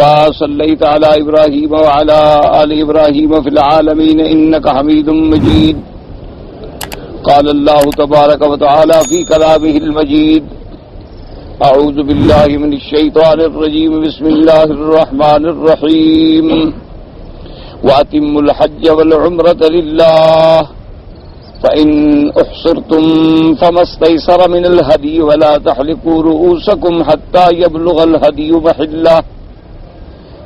وصليت على إبراهيم وعلى آل إبراهيم في العالمين إنك حميد مجيد. قال الله تبارك وتعالى في كلامه المجيد: أعوذ بالله من الشيطان الرجيم. بسم الله الرحمن الرحيم. وأتموا الحج والعمرة لله فإن أحصرتم فما استيسر من الهدي ولا تحلقوا رؤوسكم حتى يبلغ الهدي محله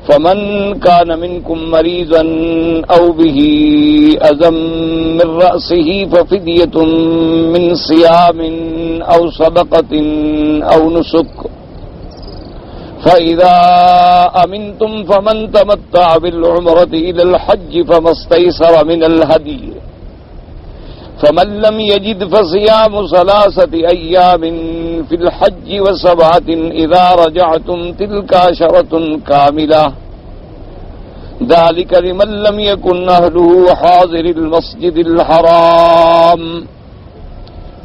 فمن كان منكم مريضا أو به أذى من رأسه ففدية من صيام أو صدقة أو نسك فإذا أمنتم فمن تمتع بالعمرة إلى الحج فما استيسر من الهدي فمن لم يجد فصيام 3 أيام في الحج و7 إذا رجعتم تلك 10 كاملة ذلك لمن لم يكن أهله حاضر المسجد الحرام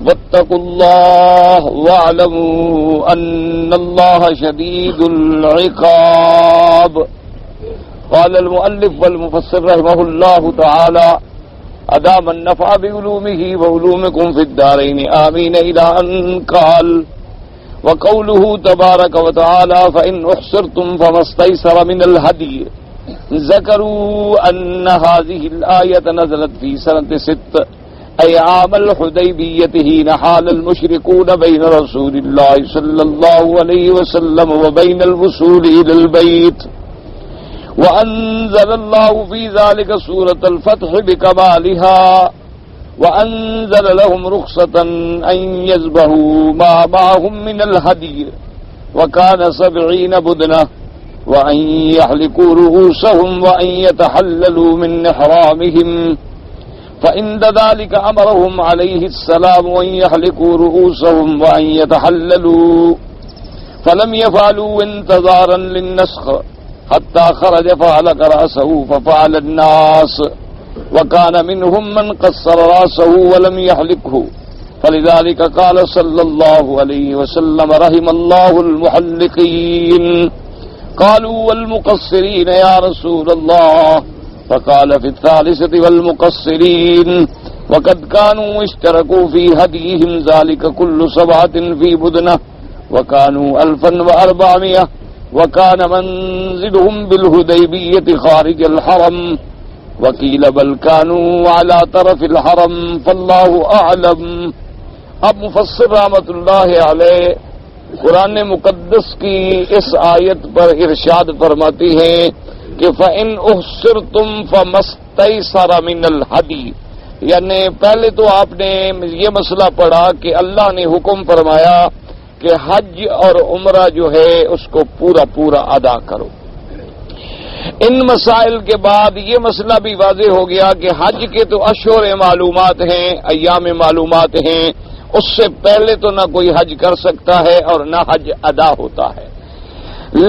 واتقوا الله واعلموا أن الله شديد العقاب. قال المؤلف والمفسر رحمه الله تعالى: أدام النفع بعلومه وعلومكم في الدارين آمين، إلى أن قال: وقوله تبارك وتعالى: فإن أحصرتم فما استيسر من الهدي. ذكروا أن هذه الآية نزلت في سنة 6 أي عام الحديبية حين حال المشركون بين رسول الله صلى الله عليه وسلم وبين الوصول إلى البيت، وأنزل الله في ذلك سورة الفتح بكمالها، وأنزل لهم رخصة أن يذبحوا ما معهم من الهدي وكان 70 بدنة، وأن يحلقوا رؤوسهم وأن يتحللوا من إحرامهم، فعند ذلك أمرهم عليه السلام أن يحلقوا رؤوسهم وأن يتحللوا، فلم يفعلوا انتظارا للنسخ حتى خرج فحلق رأسه ففعل الناس، وكان منهم من قصر رأسه ولم يحلقه، فلذلك قال صلى الله عليه وسلم: رحم الله المحلقين. قالوا: والمقصرين يا رسول الله؟ فقال: في الثالثة والمقصرين، وقد كانوا اشتركوا في هديهم ذلك كل 7 في بدنة، وكانوا 1400، وكان منزلهم بالحديبية خارج الحرم، وقيل بل كانوا على طرف الحرم، فالله أعلم. اب مفسر رحمۃ اللہ علیہ قرآن مقدس کی اس آیت پر ارشاد فرماتی ہیں کہ فَإِنْ أُحْصِرْتُمْ فَمَا اسْتَيْسَرَ مِنَ الْهَدْيِ، یعنی پہلے تو آپ نے یہ مسئلہ پڑھا کہ اللہ نے حکم فرمایا کہ حج اور عمرہ جو ہے اس کو پورا ادا کرو۔ ان مسائل کے بعد یہ مسئلہ بھی واضح ہو گیا کہ حج کے تو اشہر معلومات ہیں، ایام معلومات ہیں، اس سے پہلے تو نہ کوئی حج کر سکتا ہے اور نہ حج ادا ہوتا ہے،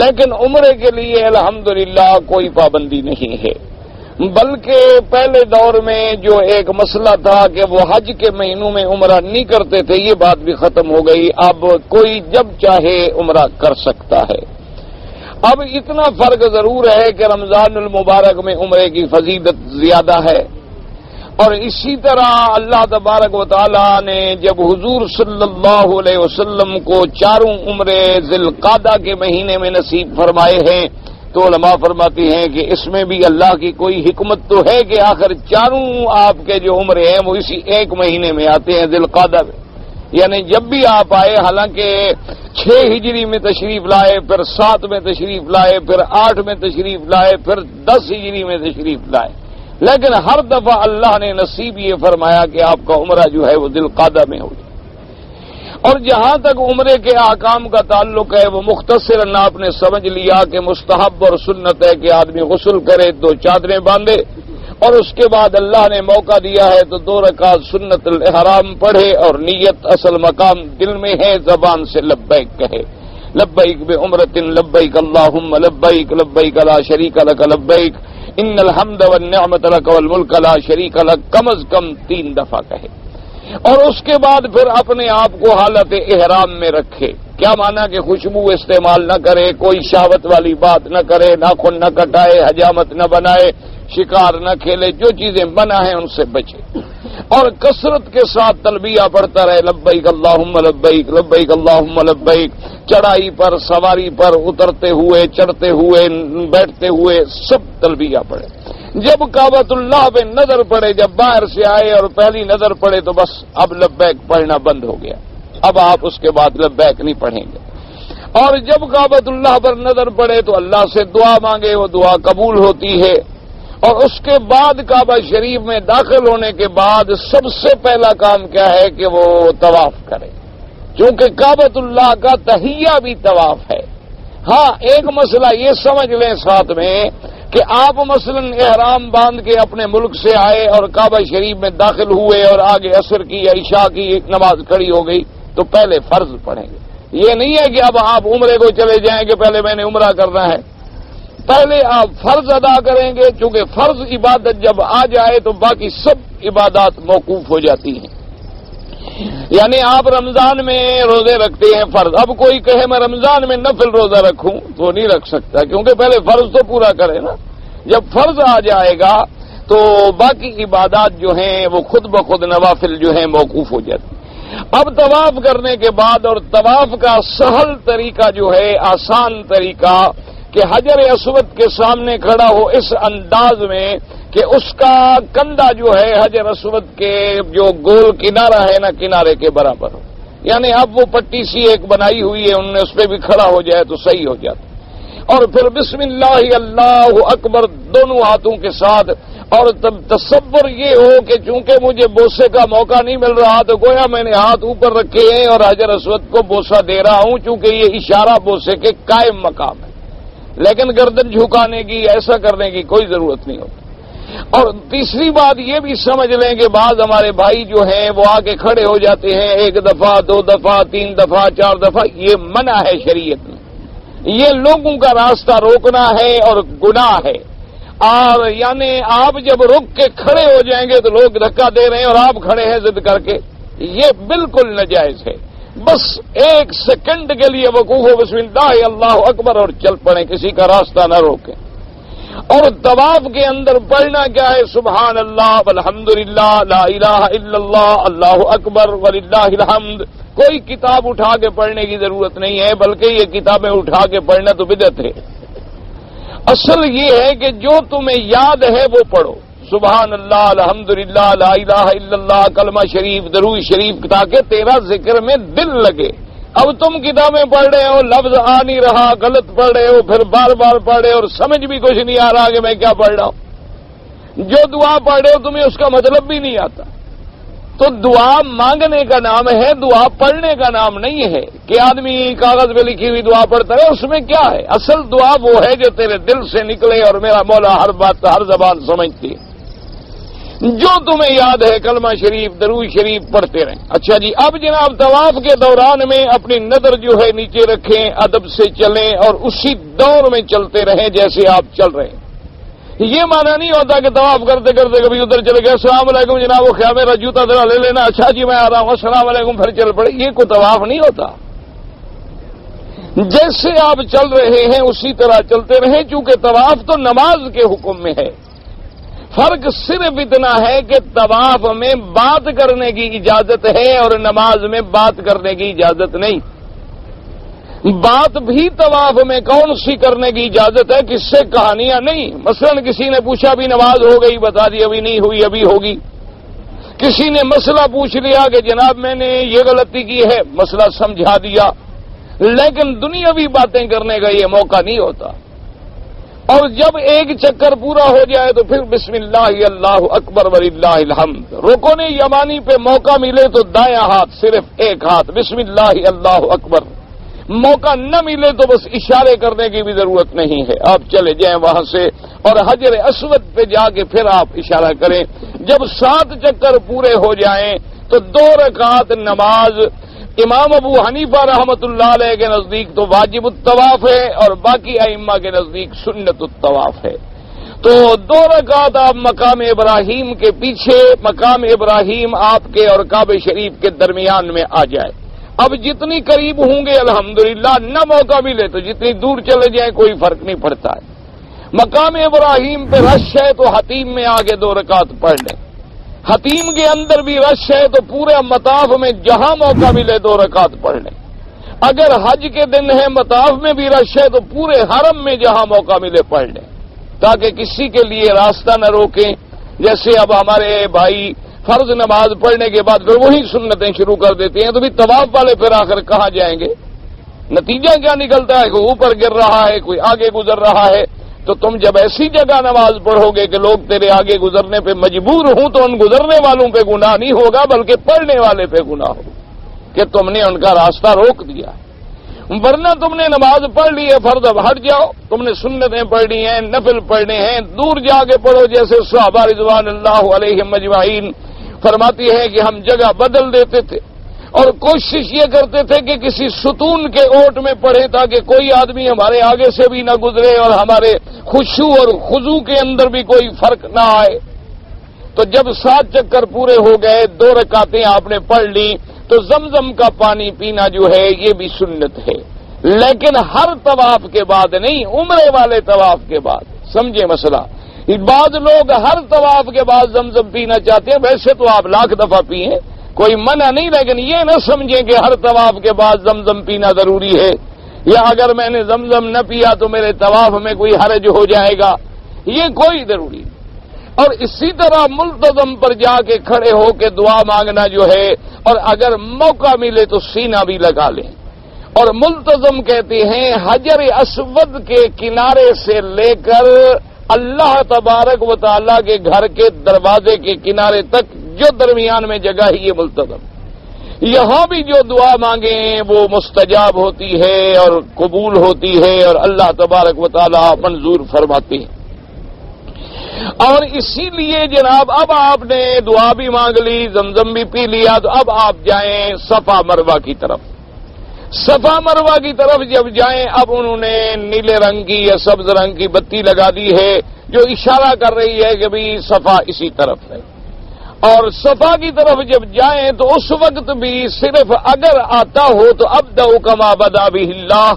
لیکن عمرے کے لیے الحمدللہ کوئی پابندی نہیں ہے، بلکہ پہلے دور میں جو ایک مسئلہ تھا کہ وہ حج کے مہینوں میں عمرہ نہیں کرتے تھے، یہ بات بھی ختم ہو گئی، اب کوئی جب چاہے عمرہ کر سکتا ہے۔ اب اتنا فرق ضرور ہے کہ رمضان المبارک میں عمرے کی فضیلت زیادہ ہے، اور اسی طرح اللہ تبارک و تعالی نے جب حضور صلی اللہ علیہ وسلم کو 4 عمرے ذی القعدہ کے مہینے میں نصیب فرمائے ہیں تو علماء فرماتے ہیں کہ اس میں بھی اللہ کی کوئی حکمت تو ہے کہ آخر 4 آپ کے جو عمرے ہیں وہ اسی ایک مہینے میں آتے ہیں ذی القعدہ میں، یعنی جب بھی آپ آئے، حالانکہ 6 ہجری میں تشریف لائے، پھر 7 میں تشریف لائے، پھر 8 میں تشریف لائے، پھر 10 ہجری میں تشریف لائے، لیکن ہر دفعہ اللہ نے نصیب یہ فرمایا کہ آپ کا عمرہ جو ہے وہ ذی القعدہ میں ہو جائے۔ اور جہاں تک عمرے کے احکام کا تعلق ہے وہ مختصراً آپ نے سمجھ لیا کہ مستحب اور سنت ہے کہ آدمی غسل کرے، 2 چادریں باندھے، اور اس کے بعد اللہ نے موقع دیا ہے تو 2 رکعت سنت الاحرام پڑھے، اور نیت اصل مقام دل میں ہے، زبان سے لبیک کہے، لبیک بعمرۃ لبیک اللہم لبیک لبیک لا شریک لک لبیک ان الحمد والنعمت لک والملک لا شریک لک، کم از کم 3 دفعہ کہے، اور اس کے بعد پھر اپنے آپ کو حالت احرام میں رکھے کیا مانا کہ خوشبو استعمال نہ کرے، کوئی شہوت والی بات نہ کرے، ناخن نہ کٹائے، حجامت نہ بنائے، شکار نہ کھیلے، جو چیزیں منع ہیں ان سے بچے، اور کثرت کے ساتھ تلبیہ پڑھتا رہے، لبیک اللہم لبیک لبیک اللہم لبیک، چڑھائی پر، سواری پر، اترتے ہوئے، چڑھتے ہوئے، بیٹھتے ہوئے، سب تلبیہ پڑھے۔ جب کعبۃ اللہ پہ نظر پڑے، جب باہر سے آئے اور پہلی نظر پڑے تو بس اب لبیک پڑھنا بند ہو گیا، اب آپ اس کے بعد لبیک نہیں پڑھیں گے۔ اور جب کعبۃ اللہ پر نظر پڑے تو اللہ سے دعا مانگے، وہ دعا قبول ہوتی ہے۔ اور اس کے بعد کعبہ شریف میں داخل ہونے کے بعد سب سے پہلا کام کیا ہے کہ وہ طواف کرے، چونکہ کعبۃ اللہ کا تحیہ بھی طواف ہے۔ ہاں، ایک مسئلہ یہ سمجھ لیں ساتھ میں کہ آپ مثلا احرام باندھ کے اپنے ملک سے آئے اور کعبہ شریف میں داخل ہوئے اور آگے عصر کی یا عشاء کی نماز کھڑی ہو گئی تو پہلے فرض پڑھیں گے۔ یہ نہیں ہے کہ اب آپ عمرے کو چلے جائیں کہ پہلے میں نے عمرہ کرنا ہے، پہلے آپ فرض ادا کریں گے، چونکہ فرض عبادت جب آ جائے تو باقی سب عبادات موقوف ہو جاتی ہیں۔ یعنی آپ رمضان میں روزے رکھتے ہیں فرض، اب کوئی کہے میں رمضان میں نفل روزہ رکھوں تو نہیں رکھ سکتا، کیونکہ پہلے فرض تو پورا کرے نا۔ جب فرض آ جائے گا تو باقی عبادات جو ہیں وہ خود بخود نوافل جو ہیں موقوف ہو جاتی ہیں۔ اب طواف کرنے کے بعد، اور طواف کا سہل طریقہ جو ہے، آسان طریقہ کہ حجر اسود کے سامنے کھڑا ہو اس انداز میں کہ اس کا کندھا جو ہے حجر اسود کے جو گول کنارہ ہے نا، کنارے کے برابر ہو، یعنی اب وہ پٹی سی ایک بنائی ہوئی ہے، انہوں نے اس پہ بھی کھڑا ہو جائے تو صحیح ہو جاتا۔ اور پھر بسم اللہ اللہ اکبر دونوں ہاتھوں کے ساتھ، اور تب تصور یہ ہو کہ چونکہ مجھے بوسے کا موقع نہیں مل رہا تو گویا میں نے ہاتھ اوپر رکھے ہیں اور حجر اسود کو بوسہ دے رہا ہوں، چونکہ یہ اشارہ بوسے کے قائم مقام ہے، لیکن گردن جھکانے کی، ایسا کرنے کی کوئی ضرورت نہیں ہوتی۔ اور تیسری بات یہ بھی سمجھ لیں کہ بعض ہمارے بھائی جو ہیں وہ آگے کھڑے ہو جاتے ہیں، ایک دفعہ، دو دفعہ، تین دفعہ، چار دفعہ، یہ منع ہے شریعت میں، یہ لوگوں کا راستہ روکنا ہے اور گناہ ہے۔ اور یعنی آپ جب رک کے کھڑے ہو جائیں گے تو لوگ دھکا دے رہے ہیں اور آپ کھڑے ہیں ضد کر کے، یہ بالکل ناجائز ہے۔ بس ایک سیکنڈ کے لیے وقوف ہو، بسم اللہ اللہ اکبر، اور چل پڑیں، کسی کا راستہ نہ روکیں۔ اور طواف کے اندر پڑھنا کیا ہے؟ سبحان اللہ والحمدللہ لا الہ الا اللہ اللہ اکبر وللہ الحمد۔ کوئی کتاب اٹھا کے پڑھنے کی ضرورت نہیں ہے، بلکہ یہ کتابیں اٹھا کے پڑھنا تو بدعت ہے۔ اصل یہ ہے کہ جو تمہیں یاد ہے وہ پڑھو، سبحان اللہ الحمدللہ لا الہ الا اللہ، کلمہ شریف، درود شریف، تاکہ تیرا ذکر میں دل لگے۔ اب تم کتابیں پڑھ رہے ہو، لفظ آ نہیں رہا، غلط پڑھ رہے ہو، پھر بار بار پڑھ رہے ہو اور سمجھ بھی کچھ نہیں آ رہا کہ میں کیا پڑھ رہا ہوں۔ جو دعا پڑھ رہے ہو تمہیں اس کا مطلب بھی نہیں آتا۔ تو دعا مانگنے کا نام ہے، دعا پڑھنے کا نام نہیں ہے کہ آدمی کاغذ پہ لکھی ہوئی دعا پڑھتا ہے، اس میں کیا ہے؟ اصل دعا وہ ہے جو تیرے دل سے نکلے، اور میرا مولا ہر بات ہر زبان سمجھتی ہے۔ جو تمہیں یاد ہے کلمہ شریف، درود شریف پڑھتے رہیں۔ اچھا جی، اب جناب طواف کے دوران میں اپنی نظر جو ہے نیچے رکھیں، ادب سے چلیں اور اسی دور میں چلتے رہیں جیسے آپ چل رہے ہیں۔ یہ معنی نہیں ہوتا کہ طواف کرتے کرتے کبھی ادھر چلے گئے، السلام علیکم جناب وہ خیال میرا جوتا ذرا لے لینا، اچھا جی میں آ رہا ہوں، السلام علیکم، پھر چل پڑے، یہ کوئی طواف نہیں ہوتا۔ جیسے آپ چل رہے ہیں اسی طرح چلتے رہیں، چونکہ طواف تو نماز کے حکم میں ہے۔ فرق صرف اتنا ہے کہ طواف میں بات کرنے کی اجازت ہے اور نماز میں بات کرنے کی اجازت نہیں۔ بات بھی طواف میں کون سی کرنے کی اجازت ہے؟ کس سے کہانیاں نہیں۔ مثلا کسی نے پوچھا بھی نماز ہو گئی، بتا دی ابھی نہیں ہوئی، ابھی ہوگی۔ کسی نے مسئلہ پوچھ لیا کہ جناب میں نے یہ غلطی کی ہے، مسئلہ سمجھا دیا، لیکن دنیاوی باتیں کرنے کا یہ موقع نہیں ہوتا۔ اور جب ایک چکر پورا ہو جائے تو پھر بسم اللہ اللہ اکبر وللہ الحمد۔ رکن یمانی پہ موقع ملے تو دایاں ہاتھ، صرف ایک ہاتھ، بسم اللہ اللہ اکبر۔ موقع نہ ملے تو بس اشارے کرنے کی بھی ضرورت نہیں ہے، آپ چلے جائیں وہاں سے اور حجر اسود پہ جا کے پھر آپ اشارہ کریں۔ جب 7 چکر پورے ہو جائیں تو 2 رکعت نماز امام ابو حنیفہ رحمۃ اللہ علیہ کے نزدیک تو واجب الطواف ہے اور باقی ائمہ کے نزدیک سنت الطواف ہے۔ تو 2 رکعت آپ مقام ابراہیم کے پیچھے، مقام ابراہیم آپ کے اور کعبہ شریف کے درمیان میں آ جائے، اب جتنی قریب ہوں گے الحمدللہ، نہ موقع ملے تو جتنی دور چلے جائیں کوئی فرق نہیں پڑتا ہے۔ مقام ابراہیم پہ رش ہے تو حتیم میں آگے 2 رکعت پڑھ لیں، حتیم کے اندر بھی رش ہے تو پورے مطاف میں جہاں موقع ملے 2 رکعت پڑھ لیں۔ اگر حج کے دن ہے مطاف میں بھی رش ہے تو پورے حرم میں جہاں موقع ملے پڑھ لیں، تاکہ کسی کے لیے راستہ نہ روکیں۔ جیسے اب ہمارے بھائی فرض نماز پڑھنے کے بعد پھر وہی سنتیں شروع کر دیتے ہیں، تو بھی طواف والے پھر آخر کہاں جائیں گے؟ نتیجہ کیا نکلتا ہے؟ کوئی اوپر گر رہا ہے، کوئی آگے گزر رہا ہے۔ تو تم جب ایسی جگہ نماز پڑھو گے کہ لوگ تیرے آگے گزرنے پہ مجبور ہوں، تو ان گزرنے والوں پہ گناہ نہیں ہوگا بلکہ پڑھنے والے پہ گناہ ہوگا کہ تم نے ان کا راستہ روک دیا۔ ورنہ تم نے نماز پڑھ لی ہے فرض، اب ہٹ جاؤ، تم نے سنتیں پڑھنی ہیں، نفل پڑھنے ہیں، دور جا کے پڑھو۔ جیسے صحابہ رضوان اللہ علیہم اجمعین فرماتی ہے کہ ہم جگہ بدل دیتے تھے اور کوشش یہ کرتے تھے کہ کسی ستون کے اوٹ میں پڑھیں تاکہ کوئی آدمی ہمارے آگے سے بھی نہ گزرے اور ہمارے خشوع اور خضوع کے اندر بھی کوئی فرق نہ آئے۔ تو جب 7 چکر پورے ہو گئے، 2 رکعتیں آپ نے پڑھ لی، تو زمزم کا پانی پینا جو ہے یہ بھی سنت ہے، لیکن ہر طواف کے بعد نہیں، عمرے والے طواف کے بعد۔ سمجھے مسئلہ؟ بعض لوگ ہر طواف کے بعد زمزم پینا چاہتے ہیں، ویسے تو آپ لاکھ دفعہ پئیں، کوئی منع نہیں، لیکن یہ نہ سمجھیں کہ ہر طواف کے بعد زمزم پینا ضروری ہے، یا اگر میں نے زمزم نہ پیا تو میرے طواف میں کوئی حرج ہو جائے گا، یہ کوئی ضروری نہیں۔ اور اسی طرح ملتزم پر جا کے کھڑے ہو کے دعا مانگنا جو ہے، اور اگر موقع ملے تو سینہ بھی لگا لیں۔ اور ملتزم کہتے ہیں حجر اسود کے کنارے سے لے کر اللہ تبارک و تعالیٰ کے گھر کے دروازے کے کنارے تک جو درمیان میں جگہ ہے یہ ملتزم، یہاں بھی جو دعا مانگیں وہ مستجاب ہوتی ہے اور قبول ہوتی ہے اور اللہ تبارک و تعالیٰ منظور فرماتے ہیں۔ اور اسی لیے جناب اب آپ نے دعا بھی مانگ لی، زمزم بھی پی لیا، تو اب آپ جائیں صفا مروہ کی طرف۔ صفا مروہ کی طرف جب جائیں، اب انہوں نے نیلے رنگ کی یا سبز رنگ کی بتی لگا دی ہے جو اشارہ کر رہی ہے کہ بھی صفا اسی طرف ہے۔ اور صفا کی طرف جب جائیں تو اس وقت بھی صرف اگر آتا ہو تو ابدأ کما بدا بہ اللہ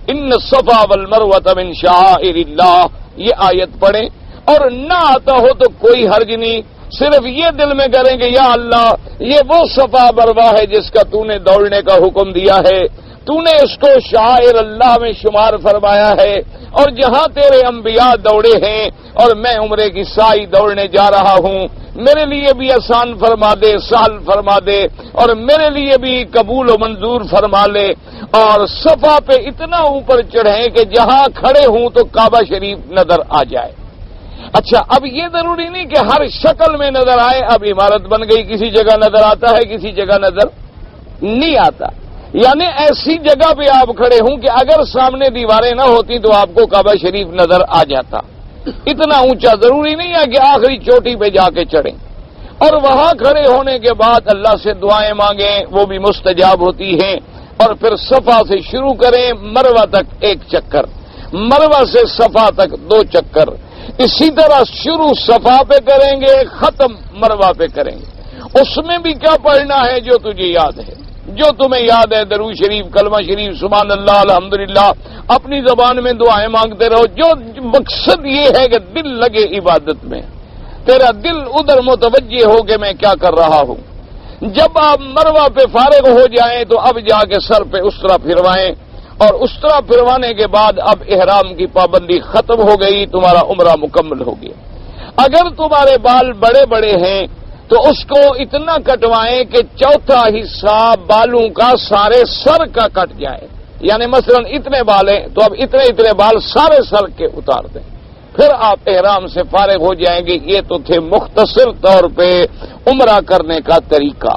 ان الصفا والمروۃ من شعائر اللہ، یہ آیت پڑھیں۔ اور نہ آتا ہو تو کوئی حرج نہیں، صرف یہ دل میں کریں کہ یا اللہ یہ وہ صفا مروہ ہے جس کا تو نے دوڑنے کا حکم دیا ہے، تو نے اس کو شعائر اللہ میں شمار فرمایا ہے، اور جہاں تیرے انبیاء دوڑے ہیں اور میں عمرے کی سائی دوڑنے جا رہا ہوں، میرے لیے بھی آسان فرما دے، سہل فرما دے، اور میرے لیے بھی قبول و منظور فرما لے، اور صفا پہ اتنا اوپر چڑھیں کہ جہاں کھڑے ہوں تو کعبہ شریف نظر آ جائے۔ اچھا، اب یہ ضروری نہیں کہ ہر شکل میں نظر آئے، اب عمارت بن گئی، کسی جگہ نظر آتا ہے کسی جگہ نظر نہیں آتا، یعنی ایسی جگہ پہ آپ کھڑے ہوں کہ اگر سامنے دیواریں نہ ہوتی تو آپ کو کعبہ شریف نظر آ جاتا، اتنا اونچا ضروری نہیں ہے کہ آخری چوٹی پہ جا کے چڑھیں۔ اور وہاں کھڑے ہونے کے بعد اللہ سے دعائیں مانگیں، وہ بھی مستجاب ہوتی ہیں، اور پھر صفا سے شروع کریں، مروہ تک 1 چکر، مروہ سے صفا تک 2 چکر، اسی طرح شروع صفا پہ کریں گے، ختم مروہ پہ کریں گے۔ اس میں بھی کیا پڑھنا ہے؟ جو تجھے یاد ہے، جو تمہیں یاد ہے، درود شریف، کلمہ شریف، سبحان اللہ، الحمدللہ، اپنی زبان میں دعائیں مانگتے رہو۔ جو مقصد یہ ہے کہ دل لگے عبادت میں، تیرا دل ادھر متوجہ ہو کہ میں کیا کر رہا ہوں۔ جب آپ مروہ پہ فارغ ہو جائیں تو اب جا کے سر پہ اس طرح پھروائیں، اور اس طرح پھروانے کے بعد اب احرام کی پابندی ختم ہو گئی، تمہارا عمرہ مکمل ہو گیا۔ اگر تمہارے بال بڑے بڑے ہیں تو اس کو اتنا کٹوائیں کہ چوتھا حصہ بالوں کا سارے سر کا کٹ جائے، یعنی مثلا اتنے بال ہیں تو اب اتنے بال سارے سر کے اتار دیں، پھر آپ احرام سے فارغ ہو جائیں گے۔ یہ تو تھے مختصر طور پہ عمرہ کرنے کا طریقہ۔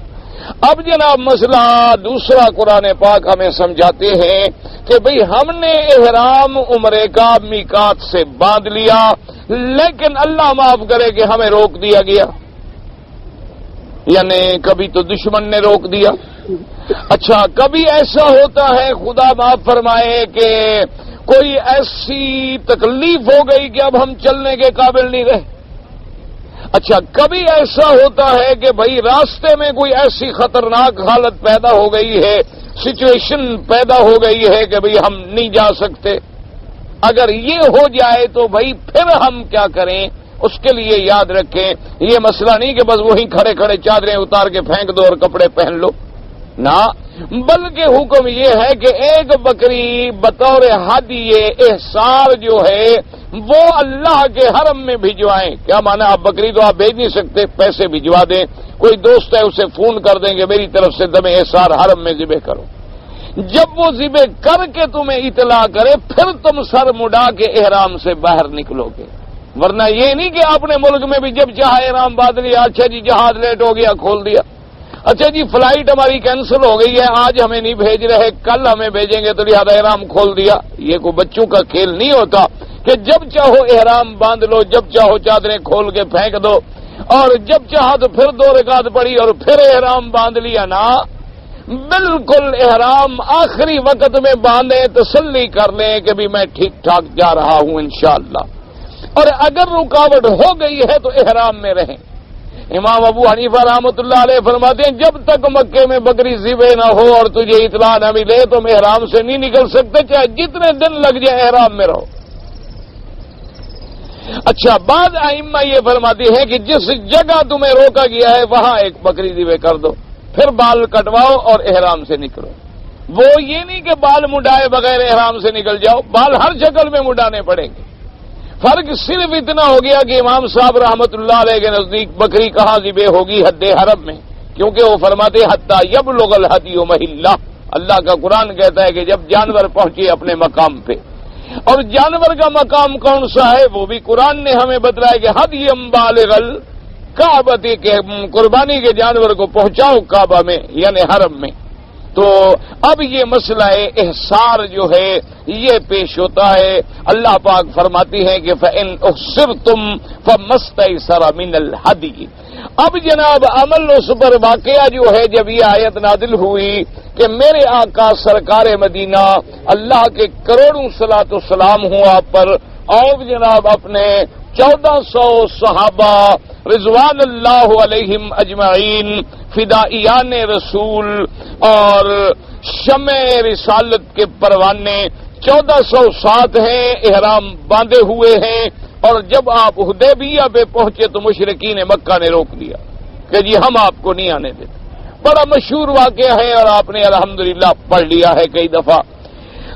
اب جناب مسئلہ دوسرا قرآن پاک ہمیں سمجھاتے ہیں کہ بھئی ہم نے احرام عمرے کا میقات سے باندھ لیا، لیکن اللہ معاف کرے کہ ہمیں روک دیا گیا، یعنی کبھی تو دشمن نے روک دیا۔ اچھا، کبھی ایسا ہوتا ہے خدا معاف فرمائے کہ کوئی ایسی تکلیف ہو گئی کہ اب ہم چلنے کے قابل نہیں رہے۔ اچھا، کبھی ایسا ہوتا ہے کہ بھائی راستے میں کوئی ایسی خطرناک حالت پیدا ہو گئی ہے، سچویشن پیدا ہو گئی ہے کہ بھئی ہم نہیں جا سکتے. اگر یہ ہو جائے تو بھائی پھر ہم کیا کریں؟ اس کے لیے یاد رکھیں یہ مسئلہ نہیں کہ بس وہیں کھڑے کھڑے چادریں اتار کے پھینک دو اور کپڑے پہن لو، نہ، بلکہ حکم یہ ہے کہ ایک بکری بطور ہدیہ احسار جو ہے وہ اللہ کے حرم میں بھجوائیں. کیا مانا؟ آپ بکری تو آپ بھیج نہیں سکتے، پیسے بھجوا دیں، کوئی دوست ہے اسے فون کر دیں کہ میری طرف سے دم احسار حرم میں ذبح کرو. جب وہ ذبح کر کے تمہیں اطلاع کرے پھر تم سر مڈا کے احرام سے باہر نکلو گے، ورنہ یہ نہیں کہ آپ نے ملک میں بھی جب چاہا احرام باندھ لیا، اچھا جی جہاز لیٹ ہو گیا کھول دیا، اچھا جی فلائٹ ہماری کینسل ہو گئی ہے آج ہمیں نہیں بھیج رہے کل ہمیں بھیجیں گے تو لہذا احرام کھول دیا. یہ کوئی بچوں کا کھیل نہیں ہوتا کہ جب چاہو احرام باندھ لو، جب چاہو چادریں کھول کے پھینک دو، اور جب چاہا تو پھر 2 رکعت پڑھی اور پھر احرام باندھ لیا. نا، بالکل احرام آخری وقت میں باندھیں، تسلی کر لیں کہ بھی میں ٹھیک ٹھاک جا رہا ہوں انشاءاللہ. اور اگر رکاوٹ ہو گئی ہے تو احرام میں رہیں. امام ابو حنیفہ رحمۃ اللہ علیہ فرماتے ہیں جب تک مکے میں بکری ذبح نہ ہو اور تجھے اطلاع نہ ملے تم احرام سے نہیں نکل سکتے، چاہے جتنے دن لگ جائے احرام میں رہو. اچھا، بعض ائمہ یہ فرماتے ہیں کہ جس جگہ تمہیں روکا گیا ہے وہاں ایک بکری ذبح کر دو، پھر بال کٹواؤ اور احرام سے نکلو. وہ یہ نہیں کہ بال مڈائے بغیر احرام سے نکل جاؤ، بال ہر شکل میں مڈانے پڑیں گے. فرق صرف اتنا ہو گیا کہ امام صاحب رحمت اللہ علیہ کے نزدیک بکری کہاں ذبح ہوگی؟ حد حرم میں، کیونکہ وہ فرماتے حتی یبلغ الہدی محلہ. اللہ کا قرآن کہتا ہے کہ جب جانور پہنچے اپنے مقام پہ، اور جانور کا مقام کون سا ہے وہ بھی قرآن نے ہمیں بتلایا کہ حدی بالغ الکعبۃ، کے قربانی کے جانور کو پہنچاؤ کعبہ میں یعنی حرم میں. تو اب یہ مسئلہ احسار جو ہے یہ پیش ہوتا ہے. اللہ پاک فرماتی ہیں کہ فَإِنْ أُحْصِرْتُمْ فَمَسْتَيْسَرَ مِنَ الْهَدْيِ. اب جناب عمل اس پر واقعہ جو ہے جب یہ آیت نازل ہوئی کہ میرے آقا سرکار مدینہ اللہ کے کروڑوں صلاۃ و سلام ہوں آپ پر، اور جناب اپنے 1400 صحابہ رضوان اللہ علیہم اجمعین فدائیان رسول اور شمع رسالت کے پروانے 1407 ہیں، احرام باندھے ہوئے ہیں. اور جب آپ حدیبیہ پہ پہنچے تو مشرکین مکہ نے روک دیا کہ جی ہم آپ کو نہیں آنے دیتے. بڑا مشہور واقعہ ہے اور آپ نے الحمدللہ پڑھ لیا ہے کئی دفعہ.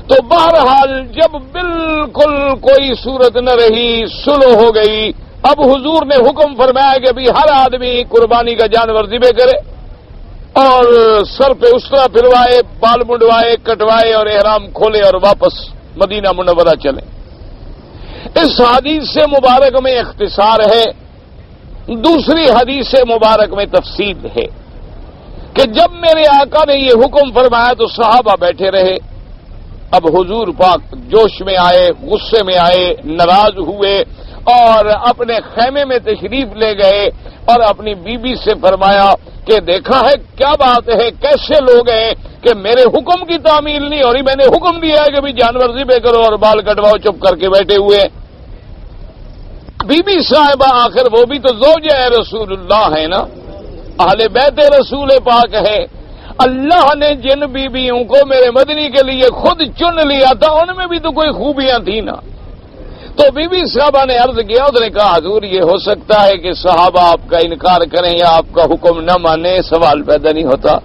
تو بہرحال جب بالکل کوئی صورت نہ رہی، سلو ہو گئی، اب حضور نے حکم فرمایا کہ بھی ہر آدمی قربانی کا جانور ذبح کرے اور سر پہ اس طرح پھروائے، بال منڈوائے، کٹوائے اور احرام کھولے اور واپس مدینہ منورہ چلے. اس حدیث سے مبارک میں اختصار ہے. دوسری حدیث سے مبارک میں تفصیل ہے کہ جب میرے آقا نے یہ حکم فرمایا تو صحابہ بیٹھے رہے. اب حضور پاک جوش میں آئے، غصے میں آئے، ناراض ہوئے اور اپنے خیمے میں تشریف لے گئے اور اپنی بیوی سے فرمایا کہ دیکھا ہے کیا بات ہے، کیسے لوگ ہیں کہ میرے حکم کی تعمیل نہیں ہو رہی، میں نے حکم دیا ہے کہ بھی جانور ذبح کرو اور بال کٹواؤ، چپ کر کے بیٹھے ہوئے. بی بی صاحبہ آخر وہ بھی تو زوجہ رسول اللہ ہے نا، اہل بیت رسول پاک ہے. اللہ نے جن بیویوں کو میرے مدنی کے لیے خود چن لیا تھا ان میں بھی تو کوئی خوبیاں تھیں نا. تو بی بی صاحبہ نے عرض کیا، اس نے کہا حضور یہ ہو سکتا ہے کہ صحابہ آپ کا انکار کریں یا آپ کا حکم نہ مانے، سوال پیدا نہیں ہوتا.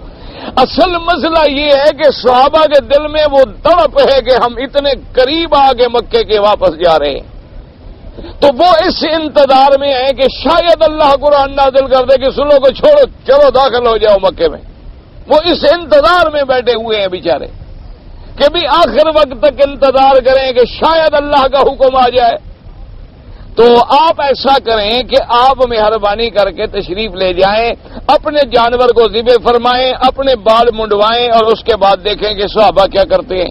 اصل مسئلہ یہ ہے کہ صحابہ کے دل میں وہ تڑپ ہے کہ ہم اتنے قریب آگے مکے کے واپس جا رہے ہیں، تو وہ اس انتظار میں ہے کہ شاید اللہ قرآن نازل کر دے کہ سنو کو چھوڑو، چلو داخل ہو جاؤ مکے میں. وہ اس انتظار میں بیٹھے ہوئے ہیں بیچارے کہ بھی آخر وقت تک انتظار کریں کہ شاید اللہ کا حکم آ جائے. تو آپ ایسا کریں کہ آپ مہربانی کر کے تشریف لے جائیں، اپنے جانور کو ذبح فرمائیں، اپنے بال منڈوائیں اور اس کے بعد دیکھیں کہ صحابہ کیا کرتے ہیں.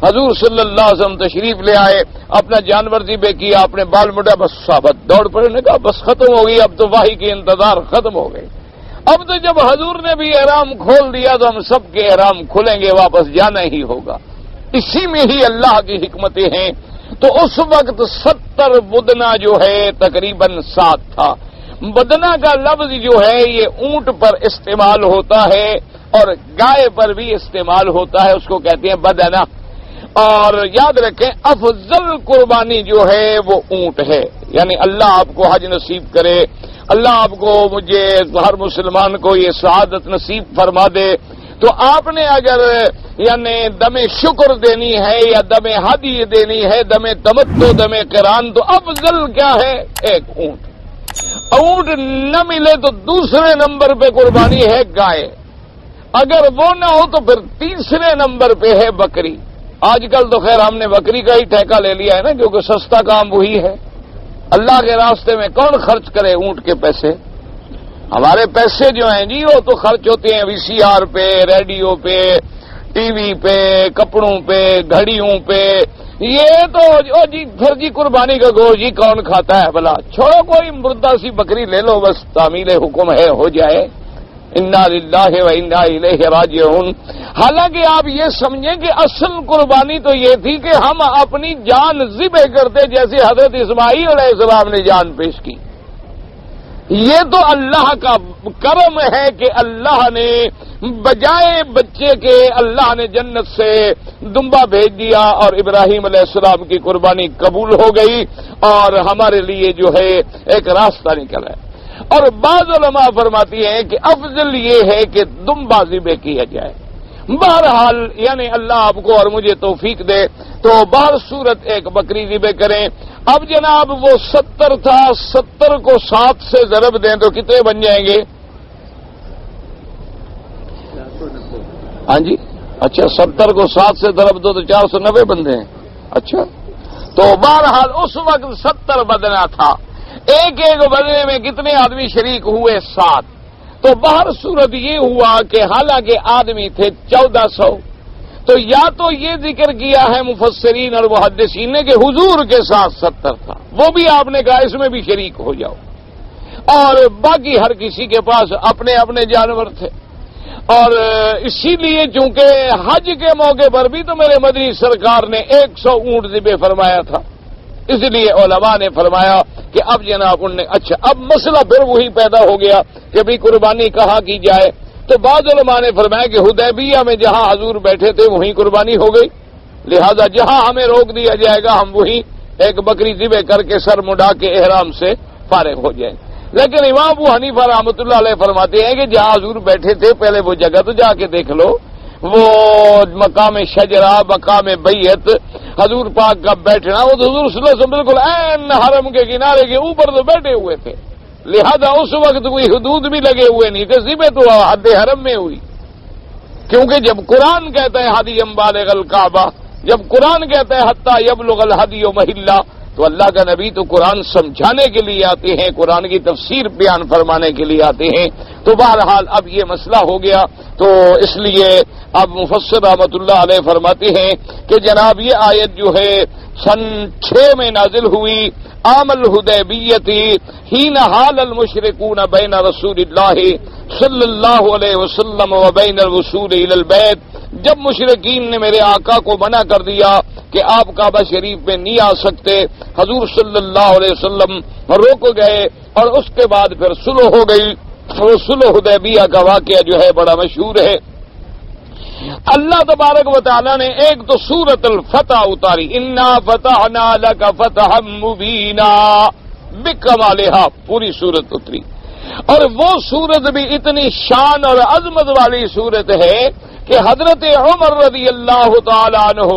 حضور صلی اللہ علیہ وسلم تشریف لے آئے، اپنا جانور ذبح کیا، اپنے بال منڈا، بس صحابہ دوڑ پڑے، نے کہا بس ختم ہو گئی، اب تو وحی کے انتظار ختم ہو گئے. اب تو جب حضور نے بھی احرام کھول دیا تو ہم سب کے احرام کھلیں گے، واپس جانا ہی ہوگا. اسی میں ہی اللہ کی حکمتیں ہیں. تو اس وقت 70 بدنا جو ہے تقریباً 7 تھا. بدنا کا لفظ جو ہے یہ اونٹ پر استعمال ہوتا ہے اور گائے پر بھی استعمال ہوتا ہے، اس کو کہتے ہیں بدنا۔ اور یاد رکھیں افضل قربانی جو ہے وہ اونٹ ہے، یعنی اللہ آپ کو حج نصیب کرے، اللہ آپ کو مجھے ہر مسلمان کو یہ سعادت نصیب فرما دے، تو آپ نے اگر یعنی دم شکر دینی ہے یا دم ہدی دینی ہے، دم تمتع، دم قران، تو افضل کیا ہے؟ ایک اونٹ۔ اونٹ نہ ملے تو دوسرے نمبر پہ قربانی ہے گائے، اگر وہ نہ ہو تو پھر تیسرے نمبر پہ ہے بکری۔ آج کل تو خیر ہم نے بکری کا ہی ٹھیکہ لے لیا ہے نا، کیونکہ سستا کام وہی ہے۔ اللہ کے راستے میں کون خرچ کرے اونٹ کے پیسے؟ ہمارے پیسے جو ہیں جی وہ تو خرچ ہوتے ہیں وی سی آر پہ، ریڈیو پہ، ٹی وی پہ، کپڑوں پہ، گھڑیوں پہ۔ یہ تو جی پھر جی قربانی کا گوشت جی کون کھاتا ہے بھلا؟ چھوڑو کوئی مردہ سی بکری لے لو، بس تعمیل حکم ہے ہو جائے۔ انا للہ و انا الیہ راجعون۔ حالانکہ آپ یہ سمجھیں کہ اصل قربانی تو یہ تھی کہ ہم اپنی جان ذبح کرتے، جیسے حضرت اسماعیل علیہ السلام نے جان پیش کی۔ یہ تو اللہ کا کرم ہے کہ اللہ نے بجائے بچے کے اللہ نے جنت سے دمبا بھیج دیا اور ابراہیم علیہ السلام کی قربانی قبول ہو گئی اور ہمارے لیے جو ہے ایک راستہ نکلا ہے۔ اور بعض علماء فرماتی ہیں کہ افضل یہ ہے کہ دمبا ذبح کیا جائے۔ بہرحال یعنی اللہ آپ کو اور مجھے توفیق دے تو بہر صورت ایک بکری ذبح کریں۔ اب جناب وہ 70 تھا، 70 کو 7 سے ضرب دیں تو کتنے بن جائیں گے؟ ہاں جی، اچھا 70 کو 7 سے ضرب دو تو 490 بندے ہیں۔ اچھا تو بہرحال اس وقت 70 بدنا تھا، ایک ایک بدنے میں کتنے آدمی شریک ہوئے؟ 7۔ تو بہر صورت یہ ہوا کہ حالانکہ آدمی تھے 1400، تو یا تو یہ ذکر کیا ہے مفسرین اور محدثین نے کہ حضور کے ساتھ 70 تھا، وہ بھی آپ نے کہا اس میں بھی شریک ہو جاؤ، اور باقی ہر کسی کے پاس اپنے اپنے جانور تھے۔ اور اسی لیے چونکہ حج کے موقع پر بھی تو میرے مدنی سرکار نے 100 اونٹ ذبح فرمایا تھا، اس لیے علماء نے فرمایا کہ اب جناب ان نے اچھا اب مسئلہ پھر وہی پیدا ہو گیا کہ بھی قربانی کہاں کی جائے، تو بعض علماء نے فرمایا کہ حدیبیہ میں جہاں حضور بیٹھے تھے وہیں قربانی ہو گئی، لہذا جہاں ہمیں روک دیا جائے گا ہم وہیں ایک بکری ذبح کر کے سر مڈا کے احرام سے فارغ ہو جائیں۔ لیکن امام ابو حنیفہ رحمۃ اللہ علیہ فرماتے ہیں کہ جہاں حضور بیٹھے تھے پہلے وہ جگہ تو جا کے دیکھ لو، وہ مقام شجرہ، مقام بیعت، حضور پاک کا بیٹھنا، وہ تو حضور صلی اللہ علیہ وسلم بالکل عین حرم کے کنارے کے اوپر تو بیٹھے ہوئے تھے، لہذا اس وقت کوئی حدود بھی لگے ہوئے نہیں تھے، ذبح تو حد حرم میں ہوئی، کیونکہ جب قرآن کہتا ہے ہدی بالغ الکعبہ، جب قرآن کہتا ہے حتی یبلغ الہدی محلہ، تو اللہ کا نبی تو قرآن سمجھانے کے لیے آتے ہیں، قرآن کی تفسیر بیان فرمانے کے لیے آتے ہیں۔ تو بہرحال اب یہ مسئلہ ہو گیا، تو اس لیے اب مفسر رحمۃ اللہ علیہ فرماتے ہیں کہ جناب یہ آیت جو ہے سن 6 میں نازل ہوئی، عام الحدیبیۃ حین حال المشرکون بین رسول اللہ صلی اللہ علیہ وسلم و بین الوصول الی البیت، جب مشرکین نے میرے آقا کو منع کر دیا کہ آپ کعبہ شریف میں نہیں آ سکتے، حضور صلی اللہ علیہ وسلم روک گئے اور اس کے بعد پھر صلح ہو گئی۔ صلح حدیبیہ کا واقعہ جو ہے بڑا مشہور ہے۔ اللہ تبارک و تعالیٰ نے ایک تو سورۃ الفتح اتاری، انا فتحنا لک فتحا مبینا، بکمالہا پوری سورت اتری، اور وہ سورت بھی اتنی شان اور عظمت والی سورت ہے کہ حضرت عمر رضی اللہ تعالی عنہ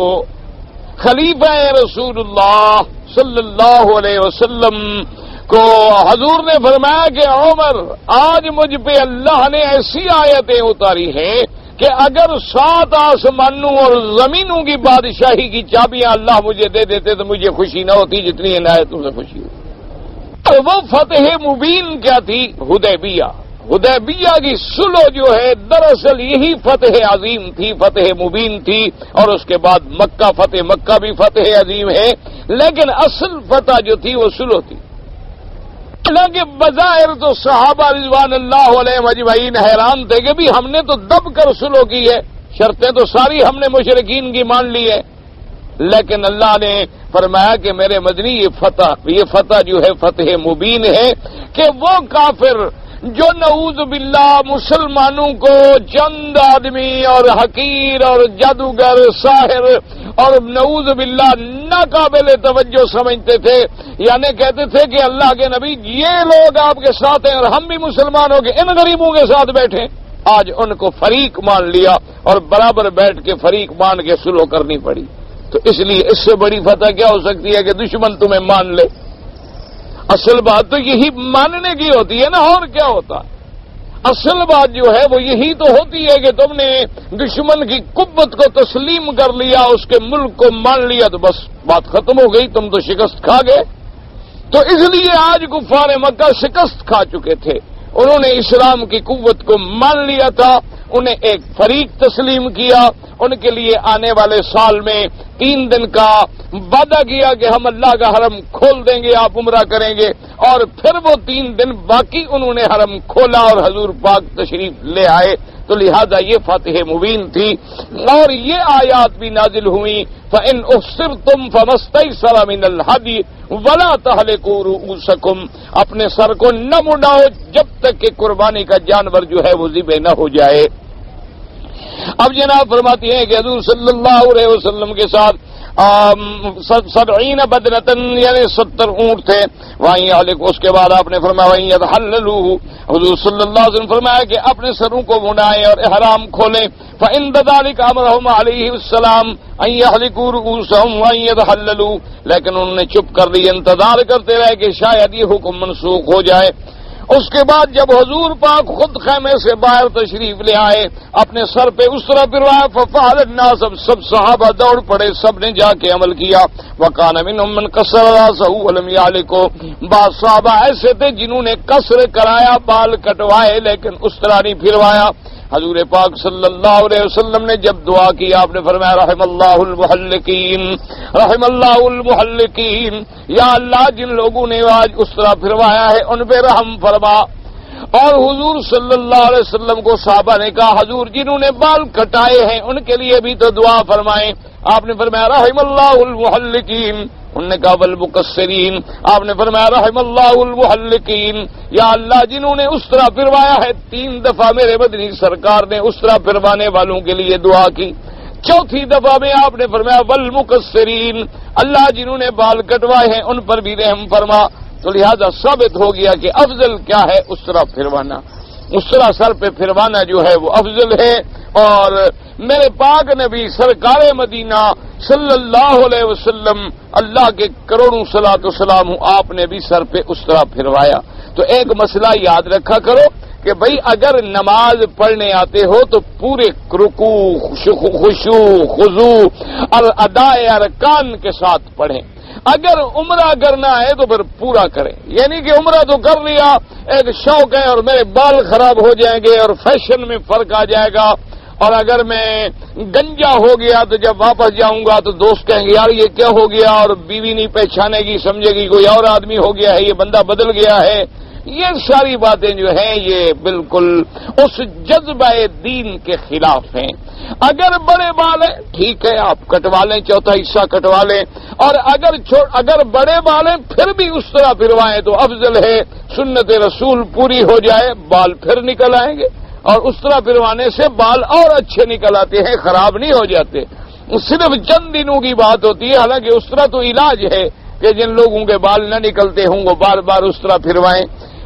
خلیفہ رسول اللہ صلی اللہ علیہ وسلم کو حضور نے فرمایا کہ عمر آج مجھ پہ اللہ نے ایسی آیتیں اتاری ہیں کہ اگر 7 آسمانوں اور زمینوں کی بادشاہی کی چابیاں اللہ مجھے دے دیتے تو مجھے خوشی نہ ہوتی جتنی ان آیتوں سے خوشی ہوئی۔ اور وہ فتح مبین کیا تھی؟ حدیبیہ۔ حدیبیہ کی صلح جو ہے دراصل یہی فتح عظیم تھی، فتح مبین تھی، اور اس کے بعد مکہ، فتح مکہ بھی فتح عظیم ہے، لیکن اصل فتح جو تھی وہ صلح تھی۔ حالانکہ بظاہر تو صحابہ رضوان اللہ علیہم اجمعین حیران تھے کہ بھی ہم نے تو دب کر صلح کی ہے، شرطیں تو ساری ہم نے مشرکین کی مان لی ہے، لیکن اللہ نے فرمایا کہ میرے مدنی یہ فتح جو ہے فتح مبین ہے کہ وہ کافر جو نعوذ باللہ مسلمانوں کو چند آدمی اور حقیر اور جادوگر ساحر اور نعوذ باللہ ناقابل توجہ سمجھتے تھے، یعنی کہتے تھے کہ اللہ کے نبی یہ لوگ آپ کے ساتھ ہیں اور ہم بھی مسلمان ہو کے ان غریبوں کے ساتھ بیٹھے، آج ان کو فریق مان لیا اور برابر بیٹھ کے فریق مان کے سلو کرنی پڑی۔ تو اس لیے اس سے بڑی فتح کیا ہو سکتی ہے کہ دشمن تمہیں مان لے؟ اصل بات تو یہی ماننے کی ہوتی ہے نا، اور کیا ہوتا ہے؟ اصل بات جو ہے وہ یہی تو ہوتی ہے کہ تم نے دشمن کی قوت کو تسلیم کر لیا، اس کے ملک کو مان لیا، تو بس بات ختم ہو گئی، تم تو شکست کھا گئے۔ تو اس لیے آج کفار مکہ شکست کھا چکے تھے، انہوں نے اسلام کی قوت کو مان لیا تھا، انہیں ایک فریق تسلیم کیا، ان کے لیے آنے والے سال میں 3 دن کا وعدہ کیا کہ ہم اللہ کا حرم کھول دیں گے، آپ عمرہ کریں گے، اور پھر وہ 3 دن باقی انہوں نے حرم کھولا اور حضور پاک تشریف لے آئے۔ تو لہذا یہ فتح مبین تھی، اور یہ آیات بھی نازل ہوئی فَإِنْ أُحْصِرْتُمْ فَمَا اسْتَيْسَرَ مِنَ الْهَدْيِ وَلَا تَحْلِقُوا رُؤُوسَكُمْ، اپنے سر کو نہ مڈاؤ جب تک کہ قربانی کا جانور جو ہے وہ ذبح نہ ہو جائے۔ اب جناب فرماتی ہیں کہ حضور صلی اللہ علیہ وسلم کے ساتھ 70 بدنتن یعنی 70 اونٹ تھے، وہیں اس کے بعد آپ نے فرمایا وہیں یتحللوا، حضور صلی اللہ علیہ وسلم فرمایا کہ اپنے سروں کو منڈائیں اور احرام کھولیں۔ فإن ذلك امرهم علیہ السلام ان يحلقوا رؤوسهم وان يتحللوا، لیکن انہوں نے چپ کر لی، انتظار کرتے رہے کہ شاید یہ حکم منسوخ ہو جائے۔ اس کے بعد جب حضور پاک خود خیمے سے باہر تشریف لے آئے، اپنے سر پہ اس طرح پھروایا، ففعل الناس، سب صحابہ دوڑ پڑے، سب نے جا کے عمل کیا۔ وکان منهم من قصر راسه ولم يعلقه، بعض صحابہ ایسے تھے جنہوں نے قصر کرایا، بال کٹوائے لیکن اس طرح نہیں پھروایا۔ حضور پاک صلی اللہ علیہ وسلم نے جب دعا کی، آپ نے فرمایا رحم اللہ المحلقین، رحم اللہ المحلقین، یا اللہ جن لوگوں نے آج اس طرح پھروایا ہے ان پہ رحم فرما۔ اور حضور صلی اللہ علیہ وسلم کو صحابہ نے کہا حضور جنہوں نے بال کٹائے ہیں ان کے لیے بھی تو دعا فرمائیں، آپ نے فرمایا رحم اللہ المحلقین، انہوں نے کہا والمقصرین، آپ نے فرمایا رحم اللہ المحلقین، یا اللہ جنہوں نے اس طرح پھروایا ہے۔ 3 دفعہ میرے مدنی سرکار نے اس طرح پھروانے والوں کے لیے دعا کی۔ 4تھی دفعہ میں آپ نے فرمایا والمقصرین، اللہ جنہوں نے بال کٹوائے ہیں ان پر بھی رحم فرما۔ تو لہذا ثابت ہو گیا کہ افضل کیا ہے، اس طرح پھروانا، اس طرح سر پہ پھروانا جو ہے وہ افضل ہے۔ اور میرے پاک نبی سرکار مدینہ صلی اللہ علیہ وسلم، اللہ کے کروڑوں صلاۃ و سلام ہوں، آپ نے بھی سر پہ اس طرح پھروایا۔ تو ایک مسئلہ یاد رکھا کرو کہ بھئی اگر نماز پڑھنے آتے ہو تو پورے رکوع، خشوع، خضوع اور ادائے ارکان کے ساتھ پڑھیں۔ اگر عمرہ کرنا ہے تو پھر پورا کریں، یعنی کہ عمرہ تو کر لیا، ایک شوق ہے اور میرے بال خراب ہو جائیں گے اور فیشن میں فرق آ جائے گا، اور اگر میں گنجا ہو گیا تو جب واپس جاؤں گا تو دوست کہیں گے یار یہ کیا ہو گیا، اور بیوی نہیں پہچانے گی، سمجھے گی کوئی اور آدمی ہو گیا ہے، یہ بندہ بدل گیا ہے۔ یہ ساری باتیں جو ہیں یہ بالکل اس جذبہ دین کے خلاف ہیں۔ اگر بڑے بال ہیں ٹھیک ہے آپ کٹوا لیں، 4تھا حصہ کٹوا لیں، اور اگر بڑے بال ہیں پھر بھی اس طرح پھروائیں تو افضل ہے، سنت رسول پوری ہو جائے، بال پھر نکل آئیں گے، اور اس طرح پھروانے سے بال اور اچھے نکل آتے ہیں، خراب نہیں ہو جاتے۔ صرف چند دنوں کی بات ہوتی ہے، حالانکہ اس طرح تو علاج ہے کہ جن لوگوں کے بال نہ نکلتے ہوں وہ بار بار اس طرح پھروائیں۔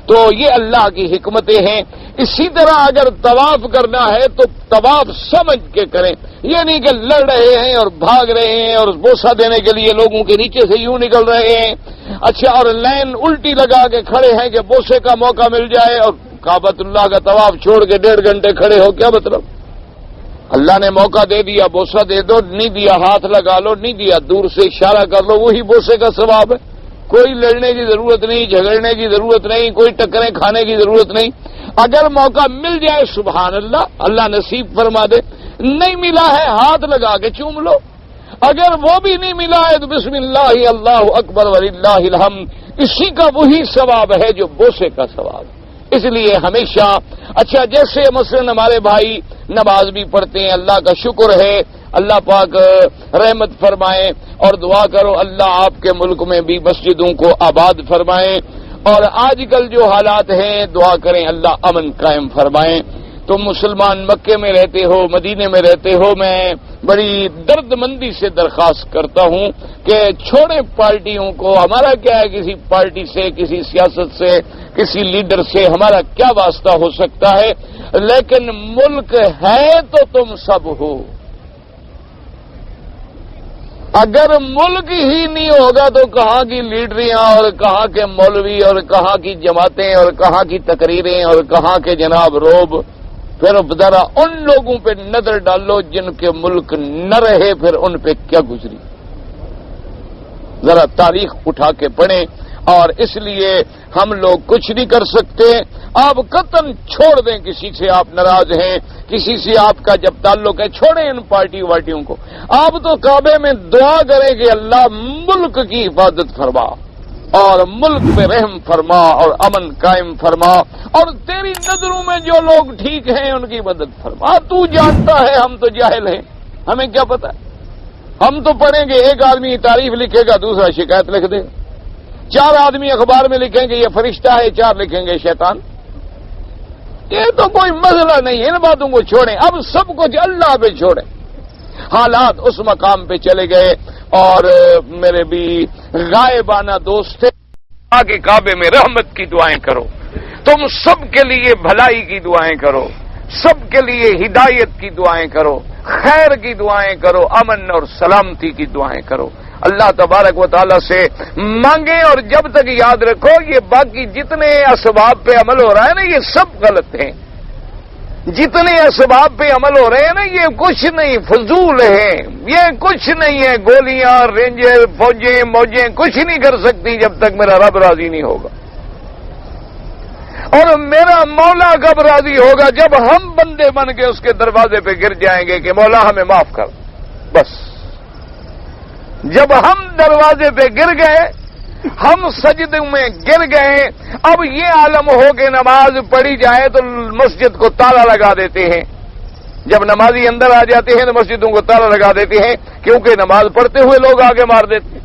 تو یہ اللہ کی حکمتیں ہیں۔ اسی طرح اگر طواف کرنا ہے تو طواف سمجھ کے کریں، یہ نہیں کہ لڑ رہے ہیں اور بھاگ رہے ہیں اور بوسہ دینے کے لیے لوگوں کے نیچے سے یوں نکل رہے ہیں، اچھا، اور لائن الٹی لگا کے کھڑے ہیں کہ بوسے کا موقع مل جائے، اور کعبۃ اللہ کا طواف چھوڑ کے 1.5 گھنٹے کھڑے ہو، کیا مطلب؟ اللہ نے موقع دے دیا، بوسہ دے دو، نہیں دیا ہاتھ لگا لو، نہیں دیا دور سے اشارہ کر لو، وہی بوسے کا ثواب ہے۔ کوئی لڑنے کی ضرورت نہیں، جھگڑنے کی ضرورت نہیں، کوئی ٹکریں کھانے کی ضرورت نہیں۔ اگر موقع مل جائے سبحان اللہ، اللہ نصیب فرما دے، نہیں ملا ہے ہاتھ لگا کے چوم لو، اگر وہ بھی نہیں ملا ہے تو بسم اللہ اللہ اکبر وللہ الحمد، اسی کا وہی ثواب ہے جو بوسے کا ثواب ہے۔ اس لیے ہمیشہ، اچھا جیسے مثلا ہمارے بھائی نماز بھی پڑھتے ہیں، اللہ کا شکر ہے، اللہ پاک رحمت فرمائے، اور دعا کرو اللہ آپ کے ملک میں بھی مسجدوں کو آباد فرمائے، اور آج کل جو حالات ہیں دعا کریں اللہ امن قائم فرمائیں۔ تم مسلمان مکے میں رہتے ہو، مدینے میں رہتے ہو، میں بڑی درد مندی سے درخواست کرتا ہوں کہ چھوڑیں پارٹیوں کو، ہمارا کیا ہے کسی پارٹی سے، کسی سیاست سے، کسی لیڈر سے ہمارا کیا واسطہ ہو سکتا ہے، لیکن ملک ہے تو تم سب ہو۔ اگر ملک ہی نہیں ہوگا تو کہاں کی لیڈریاں اور کہاں کے مولوی اور کہاں کی جماعتیں اور کہاں کی تقریریں اور کہاں کے جناب روب؟ پھر ذرا ان لوگوں پہ نظر ڈالو جن کے ملک نہ رہے، پھر ان پہ کیا گزری، ذرا تاریخ اٹھا کے پڑھیں۔ اور اس لیے ہم لوگ کچھ نہیں کر سکتے، آپ قطعاً چھوڑ دیں، کسی سے آپ ناراض ہیں، کسی سے آپ کا جب تعلق ہے، چھوڑیں ان پارٹیوں کو۔ آپ تو کعبے میں دعا کریں کہ اللہ ملک کی حفاظت فرما اور ملک پہ رحم فرما اور امن قائم فرما، اور تیری نظروں میں جو لوگ ٹھیک ہیں ان کی مدد فرما۔ تو جانتا ہے، ہم تو جاہل ہیں، ہمیں کیا پتا؟ ہم تو پڑھیں گے، ایک آدمی تعریف لکھے گا، دوسرا شکایت لکھ دے گا، 4 آدمی اخبار میں لکھیں گے یہ فرشتہ ہے، 4 لکھیں گے شیطان۔ یہ تو کوئی مسئلہ نہیں ہے، ان باتوں کو چھوڑیں، اب سب کچھ اللہ پہ چھوڑیں۔ حالات اس مقام پہ چلے گئے، اور میرے بھی غائبانہ دوست تھے کہ کعبے میں رحمت کی دعائیں کرو، تم سب کے لیے بھلائی کی دعائیں کرو، سب کے لیے ہدایت کی دعائیں کرو، خیر کی دعائیں کرو، امن اور سلامتی کی دعائیں کرو، اللہ تبارک و تعالیٰ سے مانگیں۔ اور جب تک یاد رکھو یہ باقی جتنے اسباب پہ عمل ہو رہا ہے نا یہ سب غلط ہیں، جتنے اسباب پہ عمل ہو رہے ہیں نا یہ کچھ نہیں، فضول ہیں، یہ کچھ نہیں ہے، گولیاں، رینجر، فوجیں، موجیں کچھ نہیں کر سکتی جب تک میرا رب راضی نہیں ہوگا، اور میرا مولا کب راضی ہوگا؟ جب ہم بندے بن کے اس کے دروازے پہ گر جائیں گے کہ مولا ہمیں معاف کر، بس جب ہم دروازے پہ گر گئے، ہم سجدے میں گر گئے، اب یہ عالم ہو کہ نماز پڑھی جائے تو مسجد کو تالا لگا دیتے ہیں، جب نمازی اندر آ جاتے ہیں تو مسجدوں کو تالا لگا دیتے ہیں کیونکہ نماز پڑھتے ہوئے لوگ آگے مار دیتے ہیں۔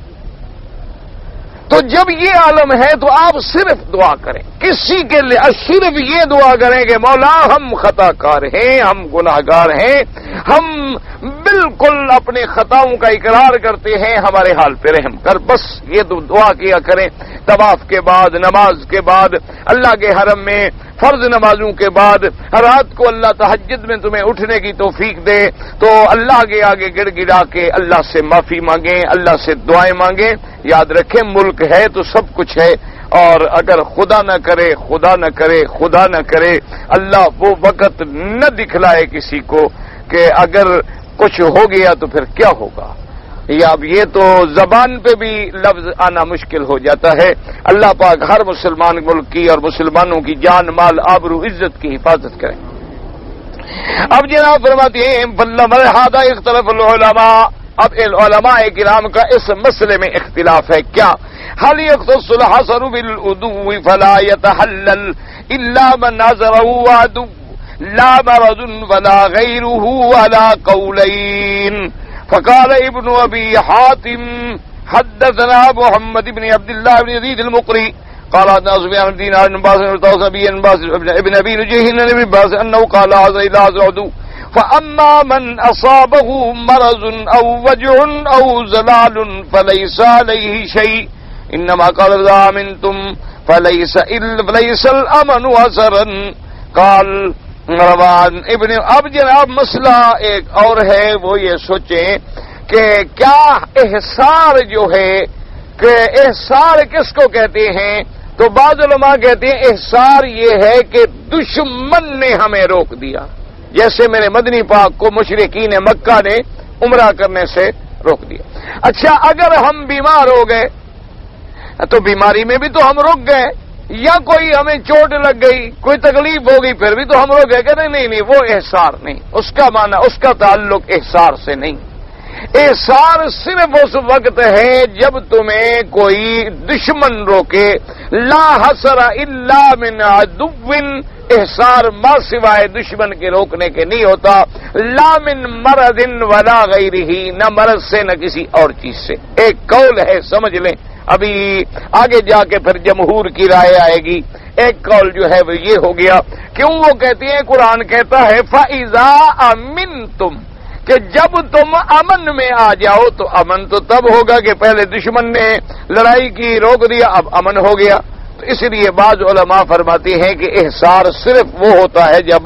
تو جب یہ عالم ہے تو آپ صرف دعا کریں، کسی کے لیے صرف یہ دعا کریں کہ مولا ہم خطا کار ہیں، ہم گناہ گار ہیں، ہم بالکل اپنے خطاؤں کا اقرار کرتے ہیں، ہمارے حال پہ رحم کر، بس یہ دعا کیا کریں۔ طواف کے بعد، نماز کے بعد، اللہ کے حرم میں فرض نمازوں کے بعد، رات کو اللہ تہجد میں تمہیں اٹھنے کی توفیق دے تو اللہ کے آگے گڑ گڑا کے اللہ سے معافی مانگیں، اللہ سے دعائیں مانگیں۔ یاد رکھیں ملک ہے تو سب کچھ ہے، اور اگر خدا نہ کرے اللہ وہ وقت نہ دکھلائے کسی کو کہ اگر کچھ ہو گیا تو پھر کیا ہوگا، یا اب یہ تو زبان پہ بھی لفظ آنا مشکل ہو جاتا ہے۔ اللہ پاک ہر مسلمان ملک کی اور مسلمانوں کی جان، مال، آبرو، عزت کی حفاظت کریں۔ اب جناب فرماتے ہیں بلّہ اختلف العلماء، اب علماء کرام کا اس مسئلے میں اختلاف ہے، کیا هل يختص الحصر بالعدو فلا يتحلل الا من نظره عدو لا مرض ولا غيره ولا قولين؟ فقال ابن ابي حاتم حدثنا محمد بن عبد الله بن يزيد المقري قال حدثنا سفيان بن دينار بن باز ابن ابي نجيه بن باز انه قال هذا العدو فأما من أصابه مرض أو وجع أو زلال فليس عليه شيء إنما قال إذا آمنتم فليس الأمن أثرا قال روان ابن۔ اب جناب مسئلہ ایک اور ہے، وہ یہ سوچیں کہ کیا احصار جو ہے، کہ احصار کس کو کہتے ہیں؟ تو بعض علماء کہتے ہیں احصار یہ ہے کہ دشمن نے ہمیں روک دیا، جیسے میرے مدنی پاک کو مشرکین مکہ نے عمرہ کرنے سے روک دیا۔ اچھا اگر ہم بیمار ہو گئے تو بیماری میں بھی تو ہم رک گئے، یا کوئی ہمیں چوٹ لگ گئی، کوئی تکلیف ہو گئی، پھر بھی تو ہم رک گئے، کہتے نہیں وہ احصار نہیں، اس کا معنی، اس کا تعلق احصار سے نہیں۔ احصار صرف اس وقت ہے جب تمہیں کوئی دشمن روکے، لا حصر الا من عدو احصار ما سوائے دشمن کے روکنے کے نہیں ہوتا، لا من مرض ولا غیرہ، نہ مرض سے نہ کسی اور چیز سے۔ ایک قول ہے، سمجھ لیں، ابھی آگے جا کے پھر جمہور کی رائے آئے گی۔ ایک قول جو ہے وہ یہ ہو گیا، کیوں وہ کہتی ہیں قرآن کہتا ہے فَإِذَا أَمِنْتُمْ، کہ جب تم امن میں آ جاؤ، تو امن تو تب ہوگا کہ پہلے دشمن نے لڑائی کی، روک دیا، اب امن ہو گیا۔ تو اس لیے بعض علماء فرماتے ہیں کہ احصار صرف وہ ہوتا ہے جب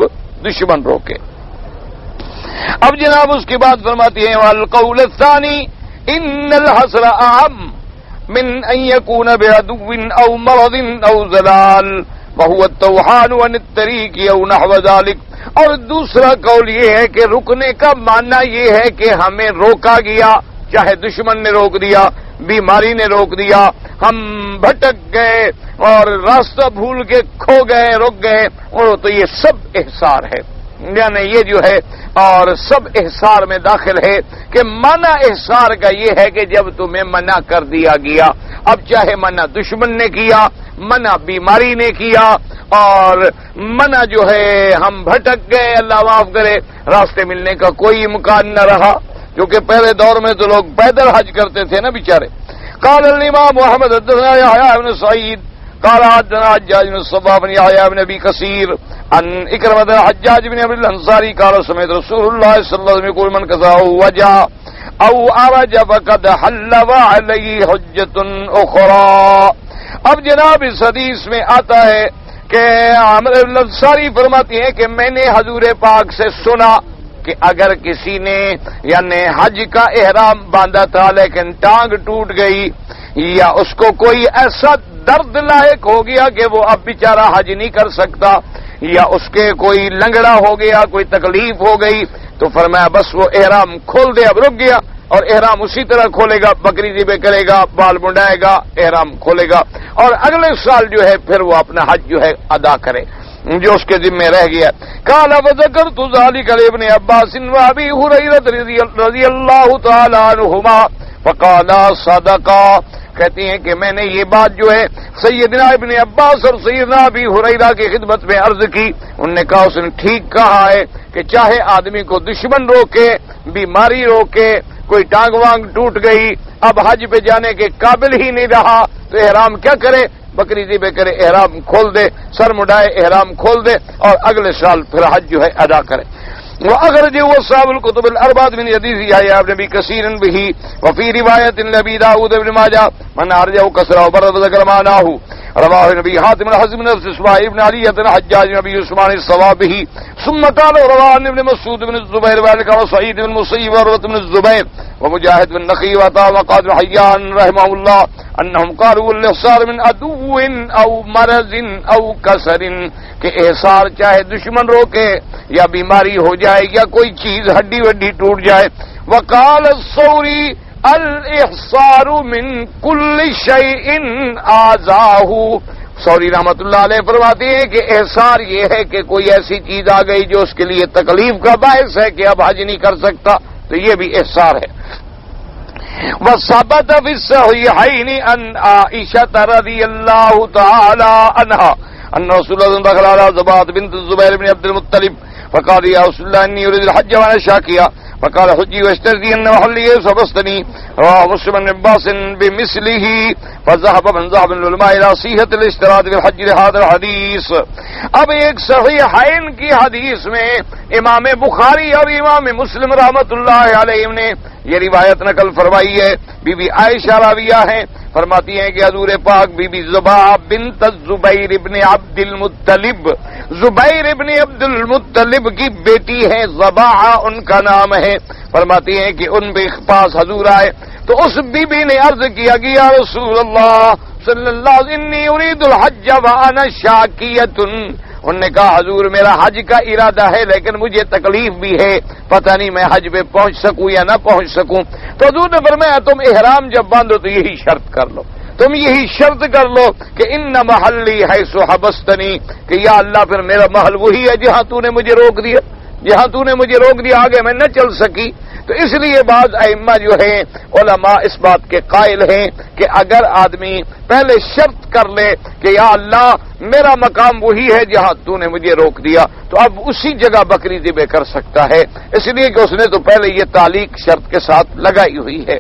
دشمن روکے۔ اب جناب اس کی بات فرماتی ہیں والقول الثانی ان الحصر اعم من ان يكون بعدو او مرض او زلال وهو التوحان عن الطريق او نحو ذلك، اور دوسرا قول یہ ہے کہ رکنے کا معنی یہ ہے کہ ہمیں روکا گیا، چاہے دشمن نے روک دیا، بیماری نے روک دیا، ہم بھٹک گئے اور راستہ بھول کے کھو گئے، رک گئے، اور تو یہ سب احصار ہے، یعنی یہ جو ہے اور سب احصار میں داخل ہے کہ منع احصار کا یہ ہے کہ جب تمہیں منع کر دیا گیا، اب چاہے منع دشمن نے کیا، منع بیماری نے کیا، اور منع جو ہے ہم بھٹک گئے، اللہ معاف کرے، راستے ملنے کا کوئی امکان نہ رہا، کیونکہ پہلے دور میں تو لوگ پیدل حج کرتے تھے نا بیچارے۔ قال الامام محمد حدثنا يحيى بن سعيد قال حدثنا حجاج بن الصباح بن يحيى بن ابي كثير عن اكرمة الحجاج بن ابي الانصاري قال سمعت رسول الله صلى الله عليه وسلم يقول من كساه وجع او ارج فقد حل وعليه حجة اخرى۔ اب جناب اس حدیث میں آتا ہے کہ عامر الانصاری فرماتی ہیں کہ میں نے حضور پاک سے سنا کہ اگر کسی نے یعنی حج کا احرام باندھا تھا لیکن ٹانگ ٹوٹ گئی، یا اس کو کوئی ایسا درد لاحق ہو گیا کہ وہ اب بیچارہ حج نہیں کر سکتا، یا اس کے کوئی لنگڑا ہو گیا، کوئی تکلیف ہو گئی، تو فرمایا بس وہ احرام کھول دے، اب رک گیا، اور احرام اسی طرح کھولے گا، بکری ذبح کرے گا، بال منڈائے گا، احرام کھولے گا، اور اگلے سال جو ہے پھر وہ اپنا حج جو ہے ادا کرے جو اس کے ذمہ رہ گیا۔ قال وذكرت ذلك لابن عباس وابي هريره رضي الله تعالى عنهما فقال صدقا، کہتی ہیں کہ میں نے یہ بات جو ہے سیدنا ابن عباس اور سیدنا ابی ہریرہ کی خدمت میں عرض کی، انہوں نے کہا اس نے ٹھیک کہا ہے کہ چاہے آدمی کو دشمن روکے، بیماری روکے، کوئی ٹانگ وانگ ٹوٹ گئی، اب حج پہ جانے کے قابل ہی نہیں رہا، تو احرام کیا کرے، بکری ذبح کرے، احرام کھول دے، سر مڈائے، احرام کھول دے، اور اگلے سال پھر حج جو ہے ادا کرے۔ وأخرجه أصحاب الكتب الأربعة من حديث يحيى بن أبي كثير به، وفي رواية لأبي داود بن ماجه من أرجه كسره وبرد ذكر معناه، رواه ابن حاتم الحزم بن اسماعيل بن علي بن حجاج بن أبي عثمان الصواب به، ثم قال رواه عن ابن مسعود بن الزبير وذلك وسعيد بن المسيب وعروة بن الزبير ومجاهد بن نخي وعطاء وقاد بن حيان رحمه الله انهم قالوا الاحصار من عدو او مرض او کسر، کہ احصار چاہے دشمن روکے یا بیماری ہو جائے یا کوئی چیز ہڈی وڈی ٹوٹ جائے۔ وقال الثوری الاحصار من كل شيء آذاه، ثوری رحمت اللہ علیہ فرماتے ہیں کہ احصار یہ ہے کہ کوئی ایسی چیز آ گئی جو اس کے لیے تکلیف کا باعث ہے کہ اب حج نہیں کر سکتا، تو یہ بھی احصار ہے۔ وثبت في الصحيحين عن عائشة رضي الله تعالى عنها أن رسول الله دخل على زباد بنت الزبير بن عبد المطلب فقال يا رسول الله إني أريد الحج وأنا شاكية، فقال حجي واشتري أن محلي فبسطني، رواه مسلم بن عباس بمثله، فذهب من ذهب العلماء إلى صحة الاشتراط في الحج لهذا الحديث۔ اب ایک صحیحین کی حدیث میں امام بخاری اور امام مسلم رحمت اللہ علیہ نے یہ روایت نقل فرمائی ہے، بی بی عائشہ راویہ ہیں، فرماتی ہیں کہ حضور پاک بی بی زبیہ بنت الزبیر ابن عبد المطلب، زبیر ابن عبد المطلب کی بیٹی ہے زبیہ، ان کا نام ہے، فرماتی ہیں کہ ان کے پاس حضور آئے تو اس بی بی نے عرض کیا کہ یا رسول اللہ صلی اللہ علیہ وسلم انی ارید الحج وانا شاکیۃ، انہوں نے کہا حضور میرا حج کا ارادہ ہے لیکن مجھے تکلیف بھی ہے، پتہ نہیں میں حج پہ پہنچ سکوں یا نہ پہنچ سکوں، تو حضور نے فرمایا تم احرام جب باندھو تو یہی شرط کر لو، تم یہی شرط کر لو کہ ان محلی حیث حبستنی، کہ یا اللہ پھر میرا محل وہی ہے جہاں تو نے مجھے روک دیا، جہاں تو نے مجھے روک دیا آگے میں نہ چل سکی، تو اس لیے بعض ائمہ جو ہیں علماء اس بات کے قائل ہیں کہ اگر آدمی پہلے شرط کر لے کہ یا اللہ میرا مقام وہی ہے جہاں تو نے مجھے روک دیا، تو اب اسی جگہ بکری ذبح کر سکتا ہے، اس لیے کہ اس نے تو پہلے یہ تعلیق شرط کے ساتھ لگائی ہوئی ہے۔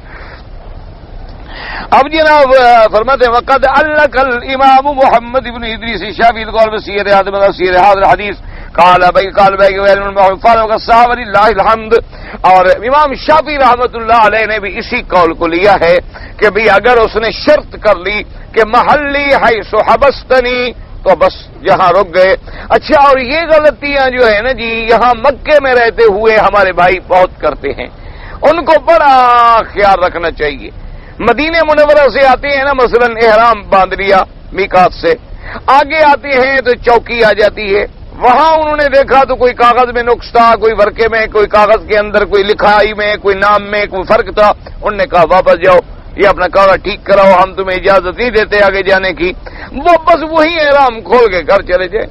اب جناب فرماتے ہیں وقد علق الامام محمد بن ادریس شافعی القول بسیر هذا الحدیث قال بھائی وللہ الحمد، اور امام شافعی رحمۃ اللہ علیہ نے بھی اسی قول کو لیا ہے کہ بھی اگر اس نے شرط کر لی کہ محلی حیث حبستنی، تو بس جہاں رک گئے۔ اچھا، اور یہ غلطیاں جو ہے نا جی یہاں مکے میں رہتے ہوئے ہمارے بھائی بہت کرتے ہیں، ان کو بڑا خیال رکھنا چاہیے۔ مدینہ منورہ سے آتے ہیں نا، مثلا احرام باندھ لیا میقات سے، آگے آتے ہیں تو چوکی آ جاتی ہے، وہاں انہوں نے دیکھا تو کوئی کاغذ میں نقص تھا، کوئی ورقے میں، کوئی کاغذ کے اندر کوئی لکھائی میں، کوئی نام میں کوئی فرق تھا، انہوں نے کہا واپس جاؤ، یہ اپنا کاغذ ٹھیک کراؤ، ہم تمہیں اجازت نہیں دیتے آگے جانے کی، وہ بس وہی احرام کھول کے گھر چلے جائے۔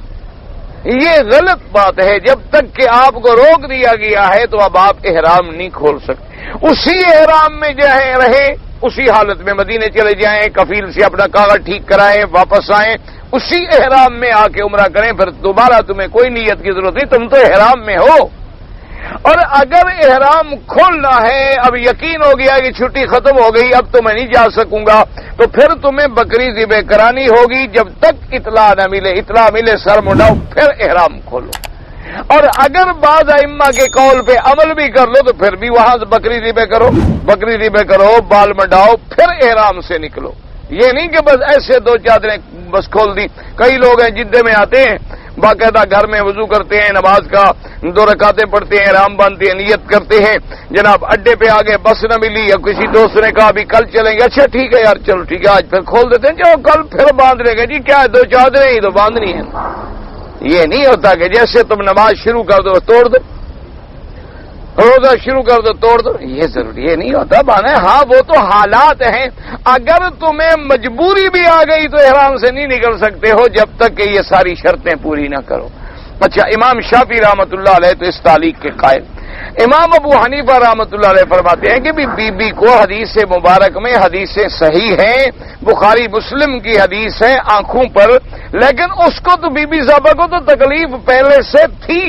یہ غلط بات ہے، جب تک کہ آپ کو روک دیا گیا ہے تو اب آپ احرام نہیں کھول سکتے، اسی احرام میں جائیں رہے، اسی حالت میں مدینے چلے جائیں، کفیل سے اپنا کاغذ ٹھیک کرائیں، واپس آئیں، اسی احرام میں آ کے عمرہ کریں، پھر دوبارہ تمہیں کوئی نیت کی ضرورت نہیں، تم تو احرام میں ہو۔ اور اگر احرام کھولنا ہے، اب یقین ہو گیا کہ چھٹی ختم ہو گئی، اب تو میں نہیں جا سکوں گا، تو پھر تمہیں بکری ذبح کرانی ہوگی، جب تک اطلاع نہ ملے، اطلاع ملے سر منڈاؤ، پھر احرام کھولو۔ اور اگر بعض ائمہ کے قول پہ عمل بھی کر لو تو پھر بھی وہاں سے بکری ذبح کرو، بال منڈاؤ، پھر احرام سے نکلو۔ یہ نہیں کہ بس ایسے دو چادریں بس کھول دی۔ کئی لوگ ہیں جدے میں آتے ہیں، باقاعدہ گھر میں وضو کرتے ہیں، نماز کا 2 رکعتیں پڑھتے ہیں، احرام باندھتے ہیں، نیت کرتے ہیں، جناب اڈے پہ آگے بس نہ ملی یا کسی دوست نے کہا ابھی کل چلیں گے، اچھا ٹھیک ہے یار چلو ٹھیک ہے آج پھر کھول دیتے ہیں، چلو کل پھر باندھ لیں گے، جی کیا ہے 2 چادریں ہی تو باندھنی ہے۔ یہ نہیں ہوتا کہ جیسے تم نماز شروع کر دو توڑ دو، روزہ شروع کر دو توڑ دو، یہ ضروری یہ نہیں ہوتا بانا ہے۔ ہاں وہ تو حالات ہیں، اگر تمہیں مجبوری بھی آ گئی تو احرام سے نہیں نکل سکتے ہو جب تک کہ یہ ساری شرطیں پوری نہ کرو۔ اچھا، امام شافعی رحمۃ اللہ علیہ تو اس تعلیق کے قائل۔ امام ابو حنیفہ رحمۃ اللہ علیہ فرماتے ہیں کہ بی بی کو حدیث مبارک میں حدیثیں صحیح ہیں، بخاری مسلم کی حدیث ہے آنکھوں پر، لیکن اس کو تو بی بی صاحبہ کو تو تکلیف پہلے سے تھی،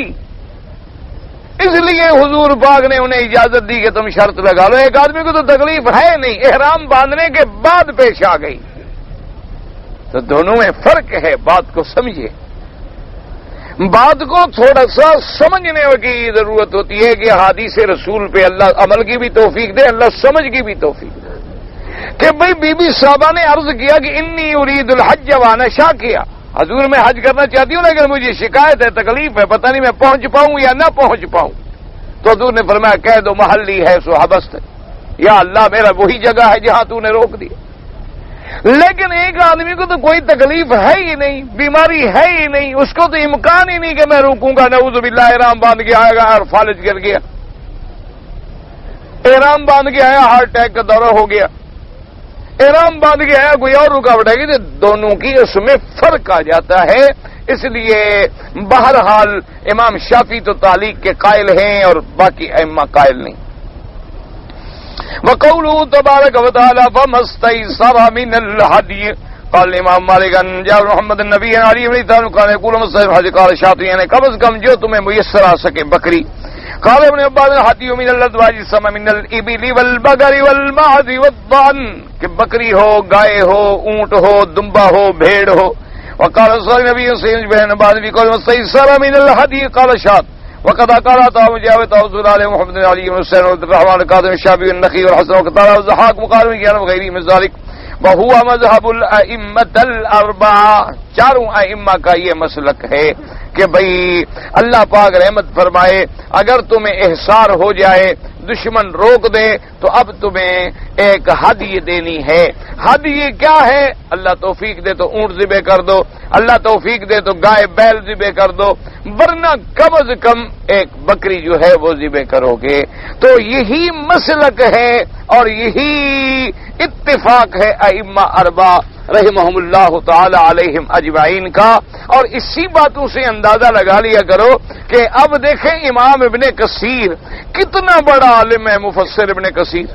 اس لیے حضور پاک نے انہیں اجازت دی کہ تم شرط لگا لو۔ ایک آدمی کو تو تکلیف ہے نہیں، احرام باندھنے کے بعد پیش آ گئی، تو دونوں میں فرق ہے، بات کو سمجھیے، بات کو تھوڑا سا سمجھنے کی ضرورت ہوتی ہے کہ حدیث رسول پہ اللہ عمل کی بھی توفیق دے، اللہ سمجھ کی بھی توفیق دے۔ کہ بھئی بی بی صاحبہ نے عرض کیا کہ انی ارید الحج وانا شاکیہ، حضور میں حج کرنا چاہتی ہوں لیکن مجھے شکایت ہے، تکلیف ہے، پتہ نہیں میں پہنچ پاؤں یا نہ پہنچ پاؤں، تو حضور نے فرمایا کہہ دو محلی ہے سو حبست، یا اللہ میرا وہی جگہ ہے جہاں تو نے روک دیا۔ لیکن ایک آدمی کو تو کوئی تکلیف ہے ہی نہیں، بیماری ہے ہی نہیں، اس کو تو امکان ہی نہیں کہ میں روکوں گا، نعوذ باللہ احرام باندھ کے آئے گا اور فالج گر گیا، احرام باندھ کے آیا ہارٹ اٹیک کا دورہ ہو گیا، احرام باندھ کے آیا کوئی اور رکاوٹ ہے کہ دونوں کی اس میں فرق آ جاتا ہے۔ اس لیے بہرحال امام شافعی تو تعلیق کے قائل ہیں اور باقی ائمہ قائل نہیں۔ وقوله تبارک و تعالی فمستيسر من الهدي قال امام مالک ان جاء محمد النبی علی بن طالب قال يقول مستيسر الهدي قال شافعی نے کم از کم جو تمہیں میسر آ سکے بکری، قال ابن عباس الهدي من الازواج السماء من الابل والبقر والمعز والضأن، کہ بکری ہو، گائے ہو، اونٹ ہو، دمبا ہو، بھیڑ ہو۔ وقال صلی اللہ علیہ وسلم بہن بعد بھی قال مستيسر من الهدي قال شاط وقد قال تعالى جاءت رسول الله محمد علي بن حسين الرحمن القاضي الشافعي النخعي والحسن وقال الضحاك مقارن كان وغيره من ذلك وهو مذهب الائمه الاربعه، چاروں ائمہ کا یہ مسلک ہے کہ بھئی اللہ پاک رحمت فرمائے، اگر تمہیں احصار ہو جائے، دشمن روک دے، تو اب تمہیں ایک ہدیہ دینی ہے۔ ہدیہ کیا ہے؟ اللہ توفیق دے تو اونٹ ذبح کر دو، اللہ توفیق دے تو گائے بیل ذبح کر دو، ورنہ کم از کم ایک بکری جو ہے وہ ذبح کرو گے۔ تو یہی مسلک ہے اور یہی اتفاق ہے ائمہ اربعہ رحمہم اللہ تعالی علیہم اجمعین کا۔ اور اسی باتوں سے اندازہ لگا لیا کرو کہ اب دیکھیں امام ابن کثیر کتنا بڑا عالم ہے، مفسر ابن کثیر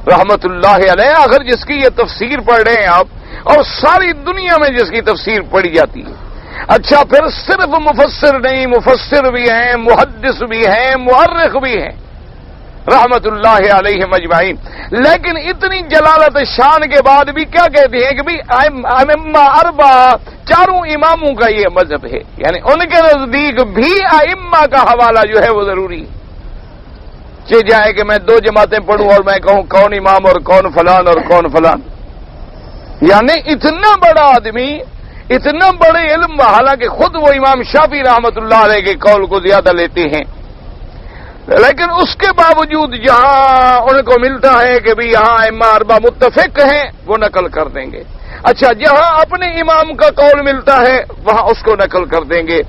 رحمت اللہ علیہ، اگر جس کی یہ تفسیر پڑھ رہے ہیں آپ، اور ساری دنیا میں جس کی تفسیر پڑھی جاتی ہے۔ اچھا پھر صرف مفسر نہیں، مفسر بھی ہیں، محدث بھی ہیں، مؤرخ بھی ہیں رحمت اللہ علیہ مجمعین، لیکن اتنی جلالت شان کے بعد بھی کیا کہتے ہیں کہ ائمہ اربعہ، چاروں اماموں کا یہ مذہب ہے، یعنی ان کے نزدیک بھی ائمہ کا حوالہ جو ہے وہ ضروری ہے۔ جائے کہ میں دو جماعتیں پڑھوں اور میں کہوں کون امام اور کون فلان اور کون فلان، یعنی اتنا بڑا آدمی، اتنا بڑے علم، حالانکہ خود وہ امام شافعی رحمت اللہ علیہ کے قول کو زیادہ لیتے ہیں، لیکن اس کے باوجود جہاں ان کو ملتا ہے کہ بھی یہاں ائمہ اربعہ متفق ہیں وہ نقل کر دیں گے، اچھا جہاں اپنے امام کا قول ملتا ہے وہاں اس کو نقل کر دیں گے،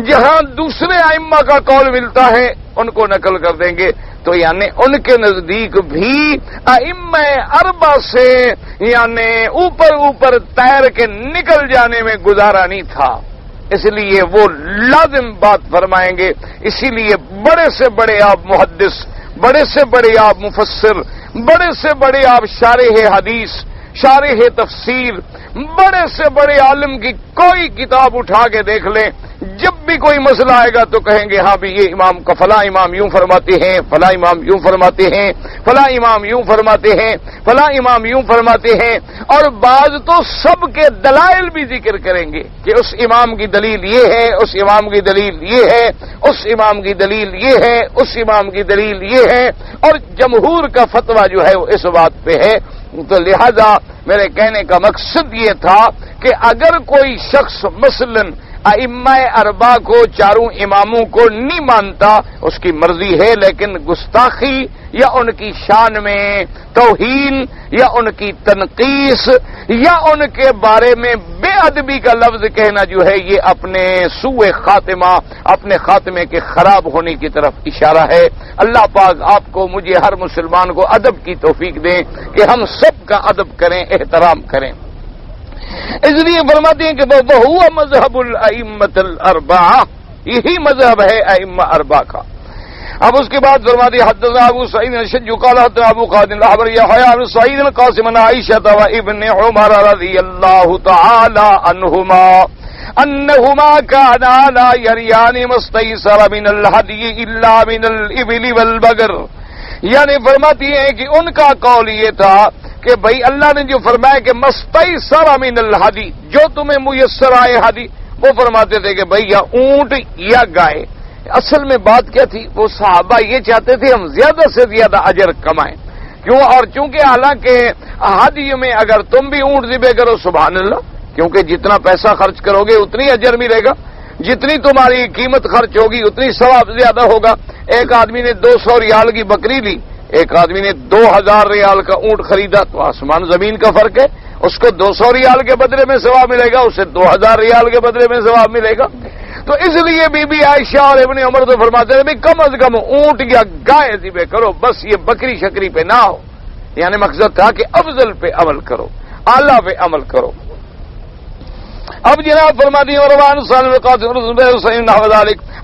جہاں دوسرے ائمہ کا قول ملتا ہے ان کو نقل کر دیں گے۔ تو یعنی ان کے نزدیک بھی ائمہ اربعہ سے یعنی اوپر تیر کے نکل جانے میں گزارا نہیں تھا، اس لیے وہ لازم بات فرمائیں گے۔ اسی لیے بڑے سے بڑے آپ محدث، بڑے سے بڑے آپ مفسر، بڑے سے بڑے آپ شارح حدیث، شارح تفسیر، بڑے سے بڑے عالم کی کوئی کتاب اٹھا کے دیکھ لیں، جب بھی کوئی مسئلہ آئے گا تو کہیں گے ہاں بھی یہ امام کا فلاں امام یوں فرماتے ہیں، فلاں امام یوں فرماتے ہیں، فلاں امام یوں فرماتے ہیں، فلاں امام یوں فرماتے ہیں، اور بعض تو سب کے دلائل بھی ذکر کریں گے کہ اس امام کی دلیل یہ ہے، اس امام کی دلیل یہ ہے، اس امام کی دلیل یہ ہے، اس امام کی دلیل یہ ہے، اور جمہور کا فتویٰ جو ہے وہ اس بات پہ ہے۔ تو لہذا میرے کہنے کا مقصد یہ تھا کہ اگر کوئی شخص مثلاً ائمہ اربعہ کو، چاروں اماموں کو نہیں مانتا، اس کی مرضی ہے، لیکن گستاخی یا ان کی شان میں توہین یا ان کی تنقیص یا ان کے بارے میں بے ادبی کا لفظ کہنا جو ہے یہ اپنے سوء خاتمہ، اپنے خاتمے کے خراب ہونے کی طرف اشارہ ہے۔ اللہ پاک آپ کو، مجھے، ہر مسلمان کو ادب کی توفیق دیں کہ ہم سب کا ادب کریں، احترام کریں۔ اس لیے فرماتے ہیں کہ وہ مذہب الائمۃ الاربعہ، یہی مذہب ہے ائمہ اربعہ کا۔ اب اس کے بعد فرماتے ہیں حدثنا ابو سعید الشج قال حدثنا ابو خالد الاحمر يحيى بن سعيد القاسم عن عائشة وابن عمر رضي الله تعالى عنهما انهما كانا لا يريان ما استيسر من الهدي الا من الابل والبقر، یعنی فرماتی ہیں کہ ان کا قول یہ تھا کہ بھائی اللہ نے جو فرمایا کہ مستیسر من الہدی، جو تمہیں میسر آئے ہدی، وہ فرماتے تھے کہ بھائی یا اونٹ یا گائے۔ اصل میں بات کیا تھی، وہ صحابہ یہ چاہتے تھے ہم زیادہ سے زیادہ اجر کمائیں، کیوں؟ اور چونکہ حالانکہ ہدی میں اگر تم بھی اونٹ ذبح کرو، سبحان اللہ، کیونکہ جتنا پیسہ خرچ کرو گے اتنی اجر ملے گا، جتنی تمہاری قیمت خرچ ہوگی اتنی ثواب زیادہ ہوگا۔ ایک آدمی نے 200 ریال کی بکری لی، ایک آدمی نے 2000 ریال کا اونٹ خریدا، تو آسمان زمین کا فرق ہے، اس کو 200 ریال کے بدلے میں ثواب ملے گا، اسے 2000 ریال کے بدلے میں ثواب ملے گا۔ تو اس لیے بی بی عائشہ اور ابن عمر تو فرماتے ہیں بھی کم از کم اونٹ یا گائے ذبح کرو، بس یہ بکری شکری پہ نہ ہو، یعنی مقصد تھا کہ افضل پہ عمل کرو، اعلیٰ پہ عمل کرو۔ اب جناب فرماتی ہیں روان سالم قاسم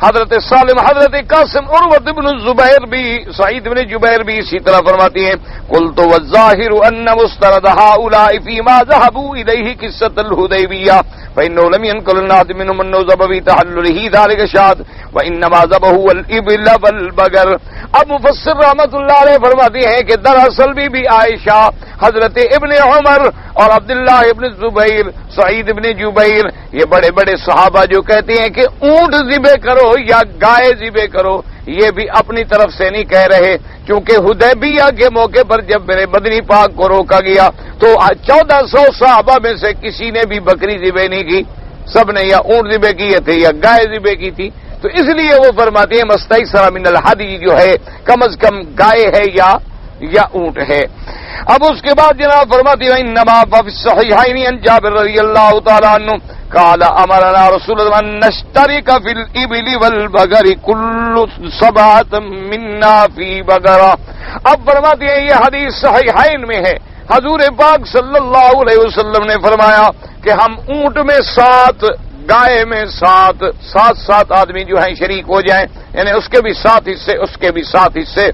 حضرت سالم، حضرت قاسم، عروۃ بن الزبیر بھی، سعید بن جبیر بھی اسی طرح فرماتی ہیں قلت والظاہر ان مستند هؤلاء فيما ذهبوا الیہ قصۃ الحدیبیہ فانه لم ينقل الناس منهم انه ذبح في تحلله ذلك شاة وانما ذبحوا الابل والبقر۔ اب مفسر رحمت اللہ علیہ فرماتی ہیں کہ دراصل بھی عائشہ، حضرت ابن عمر اور عبداللہ ابن زبیر، سعید ابن جبیر، یہ بڑے بڑے صحابہ جو کہتے ہیں کہ اونٹ ذبح کرو یا گائے ذبح کرو، یہ بھی اپنی طرف سے نہیں کہہ رہے، کیونکہ حدیبیہ کے موقع پر جب میرے مدنی پاک کو روکا گیا تو 1400 صحابہ میں سے کسی نے بھی بکری ذبح نہیں کی، سب نے یا اونٹ ذبح کیے تھے یا گائے ذبح کی تھی۔ تو اس لیے وہ فرماتے ہیں مستیسر من الہدی جو ہے کم از کم گائے ہے یا اونٹ ہے۔ اب اس کے بعد جناب فرماتی ہیں انما فی الصحیحین عن جابر رضی اللہ تعالی عنہ قال امرنا رسول اللہ ان نشترک فی الابل والبقر کل سبعۃ منا فی بقرہ۔ اب فرماتی ہیں یہ حدیث صحیحین میں ہے، حضور پاک صلی اللہ علیہ وسلم نے فرمایا کہ ہم اونٹ میں 7 گائے میں 7 آدمی جو ہیں شریک ہو جائیں، یعنی اس کے بھی 7 حصے اس کے بھی 7 حصے.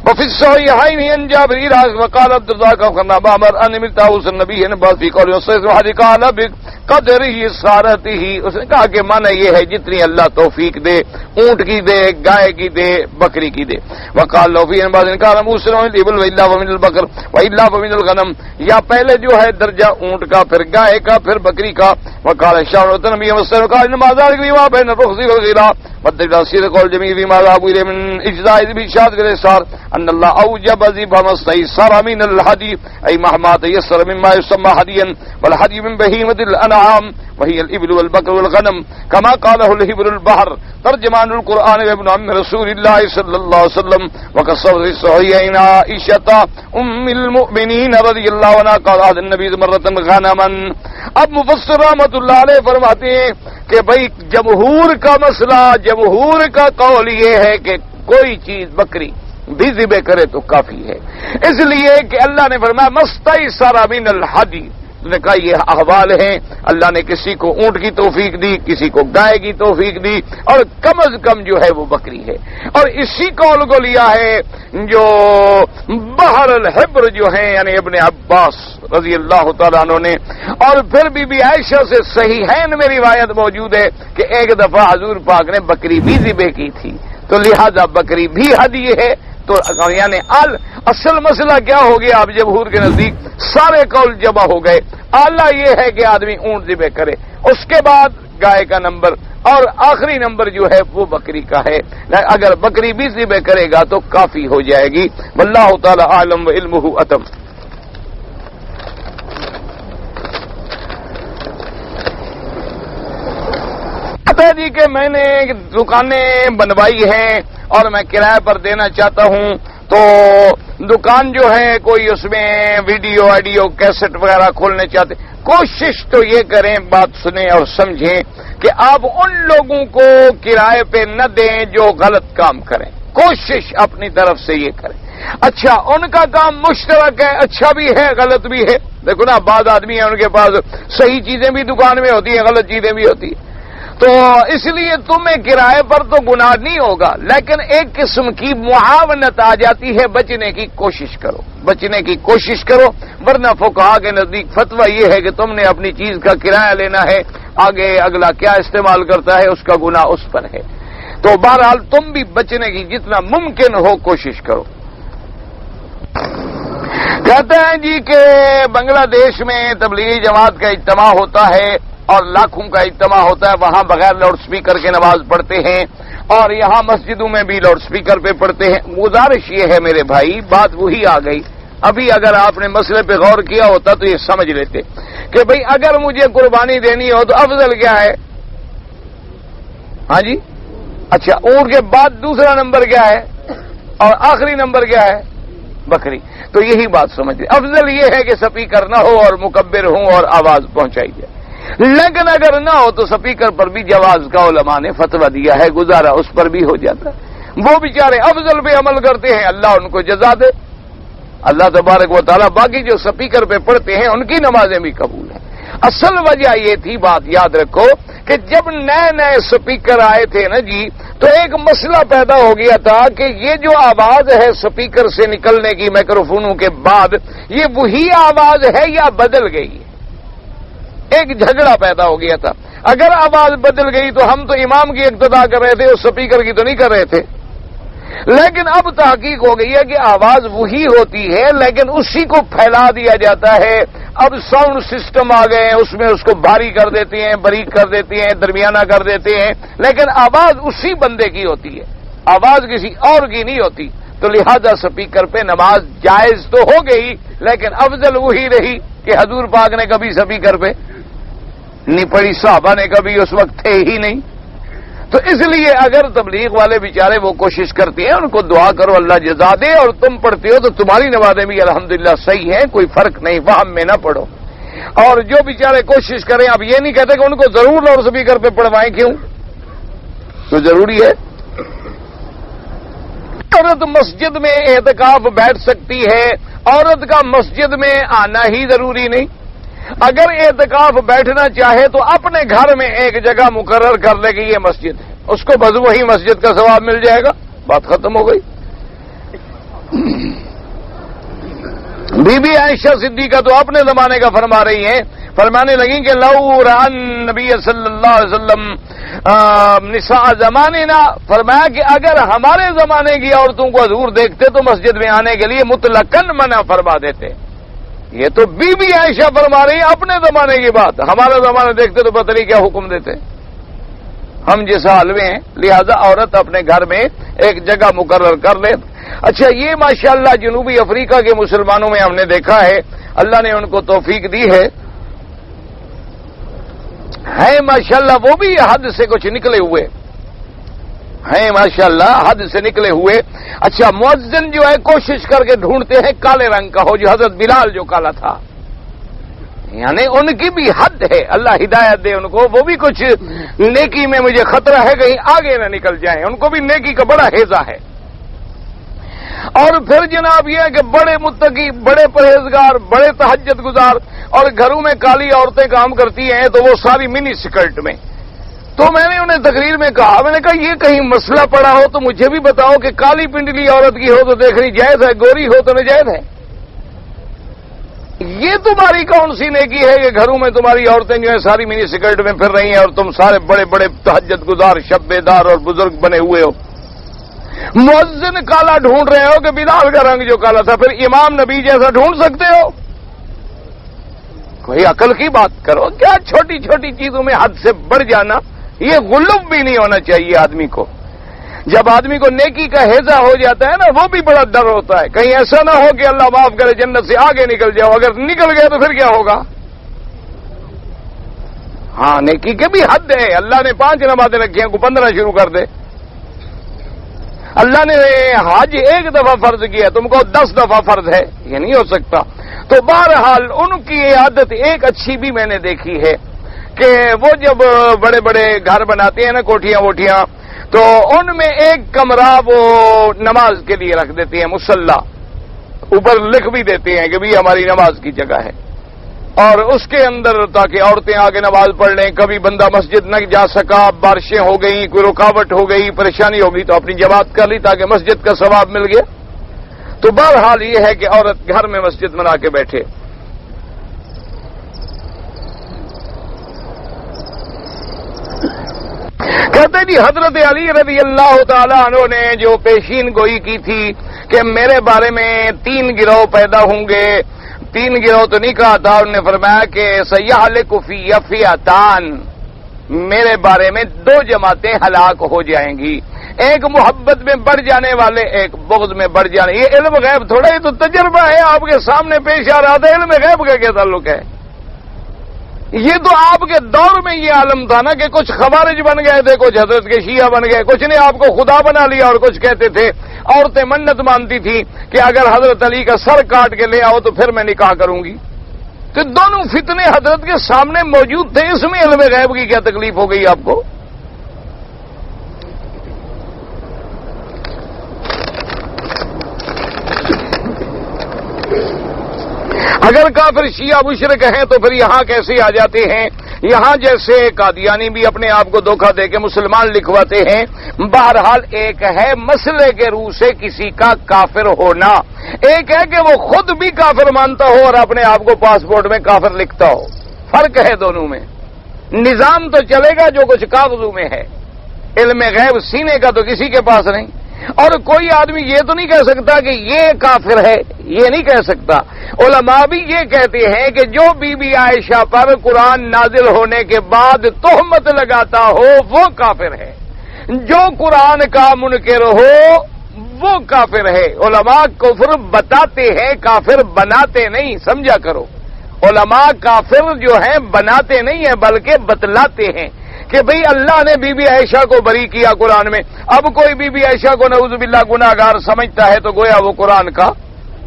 وفي الصحيحين عن جابر وقال عبد الله كان بامر ان متاوس النبي نے بات بھی قول صحیح قال بقدره سارته. اس نے کہا کہ معنی یہ ہے جتنی اللہ توفیق دے، اونٹ کی دے، گائے کی دے، بکری کی دے. وقال لو في بعض قال موسى الابل والا ومن البقر والا ومن الغنم، یا پہلے جو ہے درجہ اونٹ کا، پھر گائے کا، پھر بکری کا. وقال شاورت النبي صلى الله عليه وسلم ما ذلك بما بين الرخص والغلا بدل سير قول جميع فيما ذهب اليه من اجزاء بشاد الاسار ان الله اوجب ذبح ما استيسر من الهدي اي مهما تيسر مما يسمى هديا والهدي من بهيمه الانعام وهي الابل والبقر والغنم كما قاله الهبر البحر ترجمان القران وابن عم رسول الله صلى الله عليه وسلم. وقصر الصحيحين عائشه ام المؤمنين رضي الله عنها قال النبي مره غنما. اب مفسر رحمۃ اللہ علیہ فرماتے ہیں کہ بھائی جمہور کا مسئلہ، جمہور کا قول یہ ہے کہ کوئی چیز بکری بھی ذبح کرے تو کافی ہے، اس لیے کہ اللہ نے فرمایا مستیسر من الہدی. نے کہا یہ احوال ہیں، اللہ نے کسی کو اونٹ کی توفیق دی، کسی کو گائے کی توفیق دی، اور کم از کم جو ہے وہ بکری ہے. اور اسی قول کو لیا ہے جو بحر الحبر جو ہیں یعنی ابن عباس رضی اللہ تعالیٰ عنہ نے. اور پھر بی بی عائشہ سے صحیحین میں روایت موجود ہے کہ ایک دفعہ حضور پاک نے بکری بھی ذبح کی تھی، تو لہذا بکری بھی ہدیہ ہے. تو یعنی اصل مسئلہ کیا ہو گیا؟ اب جمہور کے نزدیک سارے قول جمع ہو گئے. اعلیٰ یہ ہے کہ آدمی اونٹ ذبح کرے، اس کے بعد گائے کا نمبر، اور آخری نمبر جو ہے وہ بکری کا ہے. اگر بکری بھی ذبح کرے گا تو کافی ہو جائے گی. واللہ تعالی عالم وعلمہ اتم. جی کہ میں نے دکانیں بنوائی ہیں اور میں کرائے پر دینا چاہتا ہوں، تو دکان جو ہے کوئی اس میں ویڈیو آڈیو کیسٹ وغیرہ کھولنے چاہتے، کوشش تو یہ کریں، بات سنیں اور سمجھیں کہ آپ ان لوگوں کو کرائے پہ نہ دیں جو غلط کام کریں. کوشش اپنی طرف سے یہ کریں. اچھا ان کا کام مشترک ہے، اچھا بھی ہے غلط بھی ہے. دیکھو نا بعض آدمی ہیں ان کے پاس صحیح چیزیں بھی دکان میں ہوتی ہیں، غلط چیزیں بھی ہوتی ہیں، تو اس لیے تمہیں کرائے پر تو گناہ نہیں ہوگا، لیکن ایک قسم کی معاونت آ جاتی ہے. بچنے کی کوشش کرو، بچنے کی کوشش کرو، ورنہ فقہا کے نزدیک فتویٰ یہ ہے کہ تم نے اپنی چیز کا کرایہ لینا ہے، آگے اگلا کیا استعمال کرتا ہے اس کا گناہ اس پر ہے. تو بہرحال تم بھی بچنے کی جتنا ممکن ہو کوشش کرو. کہتے ہیں جی کہ بنگلہ دیش میں تبلیغی جماعت کا اجتماع ہوتا ہے اور لاکھوں کا اجتماع ہوتا ہے، وہاں بغیر لاؤڈ سپیکر کے نماز پڑھتے ہیں، اور یہاں مسجدوں میں بھی لاؤڈ سپیکر پہ پڑھتے ہیں. گزارش یہ ہے میرے بھائی، بات وہی آ گئی. ابھی اگر آپ نے مسئلے پہ غور کیا ہوتا تو یہ سمجھ لیتے کہ بھئی اگر مجھے قربانی دینی ہو تو افضل کیا ہے؟ ہاں جی، اچھا اونٹ کے بعد دوسرا نمبر کیا ہے اور آخری نمبر کیا ہے؟ بکری. تو یہی بات سمجھ لیں، افضل یہ ہے کہ سپیکر نہ ہو اور مکبر ہوں اور آواز پہنچائی جائے. لیکن اگر نہ ہو تو سپیکر پر بھی جواز کا علماء نے فتویٰ دیا ہے، گزارا اس پر بھی ہو جاتا ہے. وہ بیچارے افضل پہ عمل کرتے ہیں، اللہ ان کو جزا دے. اللہ تبارک و تعالیٰ باقی جو سپیکر پہ پڑھتے ہیں ان کی نمازیں بھی قبول ہیں. اصل وجہ یہ تھی، بات یاد رکھو، کہ جب نئے نئے سپیکر آئے تھے نا جی، تو ایک مسئلہ پیدا ہو گیا تھا کہ یہ جو آواز ہے سپیکر سے نکلنے کی مائکروفونوں کے بعد، یہ وہی آواز ہے یا بدل گئی ہے؟ ایک جھگڑا پیدا ہو گیا تھا. اگر آواز بدل گئی تو ہم تو امام کی اقتدا کر رہے تھے، اس سپیکر کی تو نہیں کر رہے تھے. لیکن اب تحقیق ہو گئی ہے کہ آواز وہی ہوتی ہے لیکن اسی کو پھیلا دیا جاتا ہے. اب ساؤنڈ سسٹم آ گئے ہیں، اس میں اس کو بھاری کر دیتے ہیں، باریک کر دیتے ہیں، درمیانہ کر دیتے ہیں، لیکن آواز اسی بندے کی ہوتی ہے، آواز کسی اور کی نہیں ہوتی. تو لہذا سپیکر پہ نماز جائز تو ہو گئی، لیکن افضل وہی رہی کہ حضور پاک نے کبھی سپیکر پہ نہیں پڑھی، صحابہ نے کبھی اس وقت تھے ہی نہیں. تو اس لیے اگر تبلیغ والے بیچارے وہ کوشش کرتے ہیں، ان کو دعا کرو اللہ جزا دے، اور تم پڑھتے ہو تو تمہاری نمازیں بھی الحمدللہ صحیح ہیں، کوئی فرق نہیں، وہم میں نہ پڑھو. اور جو بیچارے کوشش کریں، اب یہ نہیں کہتے کہ ان کو ضرور لاؤڈ سپیکر پہ پڑھوائیں، کیوں؟ تو ضروری ہے. عورت مسجد میں اعتکاف بیٹھ سکتی ہے عورت کا مسجد میں آنا ہی ضروری نہیں. اگر اعتکاف بیٹھنا چاہے تو اپنے گھر میں ایک جگہ مقرر کر لے کہ یہ مسجد ہے, اس کو بس وہی مسجد کا ثواب مل جائے گا, بات ختم ہو گئی. بی بی عائشہ صدیقہ تو اپنے زمانے کا فرما رہی ہیں, فرمانے لگیں کہ لو رأى نبی صلی اللہ علیہ وسلم نساء زماننا, فرمایا کہ اگر ہمارے زمانے کی عورتوں کو حضور دیکھتے تو مسجد میں آنے کے لیے مطلقاً منع فرما دیتے. یہ تو بی بی عائشہ فرما رہی ہے اپنے زمانے کی بات, ہمارا زمانہ دیکھتے تو پتہ نہیں کیا حکم دیتے. ہم جس حال میں ہیں لہذا عورت اپنے گھر میں ایک جگہ مقرر کر لے. اچھا, یہ ماشاءاللہ جنوبی افریقہ کے مسلمانوں میں ہم نے دیکھا ہے, اللہ نے ان کو توفیق دی ہے ماشاءاللہ وہ بھی حد سے کچھ نکلے ہوئے ہیں, ماشاءاللہ حد سے نکلے ہوئے. اچھا, مؤذن جو ہے کوشش کر کے ڈھونڈتے ہیں کالے رنگ کا ہو, جو حضرت بلال جو کالا تھا, یعنی ان کی بھی حد ہے, اللہ ہدایت دے ان کو, وہ بھی کچھ نیکی میں مجھے خطرہ ہے کہیں آگے نہ نکل جائیں, ان کو بھی نیکی کا بڑا ہیضہ ہے. اور پھر جناب یہ ہے کہ بڑے متقی, بڑے پرہیزگار, بڑے تہجد گزار, اور گھروں میں کالی عورتیں کام کرتی ہیں تو وہ ساری منی سکرٹ میں. تو میں نے انہیں تقریر میں کہا, میں نے کہا یہ کہیں مسئلہ پڑا ہو تو مجھے بھی بتاؤ کہ کالی پنڈلی عورت کی ہو تو دیکھنی جائز ہے, گوری ہو تو ناجائز ہے. یہ تمہاری کون سی نیکی ہے کہ گھروں میں تمہاری عورتیں جو ہیں ساری منی سکرٹ میں پھر رہی ہیں اور تم سارے بڑے بڑے تہجد گزار, شب بیدار اور بزرگ بنے ہوئے ہو. مؤذن کالا ڈھونڈ رہے ہو کہ بلال کا رنگ جو کالا تھا, پھر امام نبی جیسا ڈھونڈ سکتے ہو؟ کوئی عقل کی بات کرو. کیا چھوٹی چھوٹی چیزوں میں حد سے بڑھ جانا, یہ غلو بھی نہیں ہونا چاہیے آدمی کو. جب آدمی کو نیکی کا ہیضہ ہو جاتا ہے نا, وہ بھی بڑا ڈر ہوتا ہے کہیں ایسا نہ ہو کہ اللہ معاف کرے جنت سے آگے نکل جاؤ, اگر نکل گئے تو پھر کیا ہوگا. ہاں, نیکی کے بھی حد ہے. اللہ نے 5 نمازیں رکھی ہیں, کو 15 شروع کر دے. اللہ نے حج 1 دفعہ فرض کیا, تم کو 10 دفعہ فرض ہے, یہ نہیں ہو سکتا. تو بہرحال ان کی عادت ایک اچھی بھی میں نے دیکھی ہے کہ وہ جب بڑے بڑے گھر بناتے ہیں نا, کوٹھیاں ووٹیاں, تو ان میں ایک کمرہ وہ نماز کے لیے رکھ دیتے ہیں, مصلی, اوپر لکھ بھی دیتے ہیں کہ بھی ہماری نماز کی جگہ ہے, اور اس کے اندر تاکہ عورتیں آگے نماز پڑھ لیں. کبھی بندہ مسجد نہ جا سکا, بارشیں ہو گئیں, کوئی رکاوٹ ہو گئی, پریشانی ہو گئی, تو اپنی جماعت کر لی تاکہ مسجد کا ثواب مل گیا. تو بہرحال یہ ہے کہ عورت گھر میں مسجد بنا کے بیٹھے. کہتے جی حضرت علی رضی اللہ تعالیٰ عنہ نے جو پیشین گوئی کی تھی کہ میرے بارے میں 3 گروہ پیدا ہوں گے, 3 گروہ تو نہیں کہا تھا, انہوں نے فرمایا کہ سیہلک فی فئتان, میرے بارے میں 2 جماعتیں ہلاک ہو جائیں گی, ایک محبت میں بڑھ جانے والے, ایک بغض میں بڑھ جانے. یہ علم غیب تھوڑا, یہ تو تجربہ ہے, آپ کے سامنے پیش آ رہا تھا. علم غیب کا کیا تعلق ہے؟ یہ تو آپ کے دور میں یہ عالم تھا نا کہ کچھ خوارج بن گئے تھے, کچھ حضرت کے شیعہ بن گئے, کچھ نے آپ کو خدا بنا لیا, اور کچھ کہتے تھے عورتیں منت مانتی تھی کہ اگر حضرت علی کا سر کاٹ کے لے آؤ تو پھر میں نکاح کروں گی. تو دونوں فتنے حضرت کے سامنے موجود تھے, اس میں علم غیب کی کیا تکلیف ہو گئی آپ کو؟ اگر کافر شیعہ مشرک ہیں تو پھر یہاں کیسے آ جاتے ہیں؟ یہاں جیسے قادیانی بھی اپنے آپ کو دھوکہ دے کے مسلمان لکھواتے ہیں. بہرحال ایک ہے مسئلے کے روح سے کسی کا کافر ہونا, ایک ہے کہ وہ خود بھی کافر مانتا ہو اور اپنے آپ کو پاسپورٹ میں کافر لکھتا ہو. فرق ہے دونوں میں. نظام تو چلے گا جو کچھ کاغذوں میں ہے, علم غیب سینے کا تو کسی کے پاس نہیں. اور کوئی آدمی یہ تو نہیں کہہ سکتا کہ یہ کافر ہے, یہ نہیں کہہ سکتا. علماء بھی یہ کہتے ہیں کہ جو بی بی عائشہ پر قرآن نازل ہونے کے بعد تہمت لگاتا ہو وہ کافر ہے, جو قرآن کا منکر ہو وہ کافر ہے. علماء کفر بتاتے ہیں, کافر بناتے نہیں, سمجھا کرو. علماء کافر جو ہیں بناتے نہیں ہیں بلکہ بتلاتے ہیں کہ بھئی اللہ نے بی بی عائشہ کو بری کیا قرآن میں. اب کوئی بی بی عائشہ کو نعوذ باللہ گناہگار سمجھتا ہے تو گویا وہ قرآن کا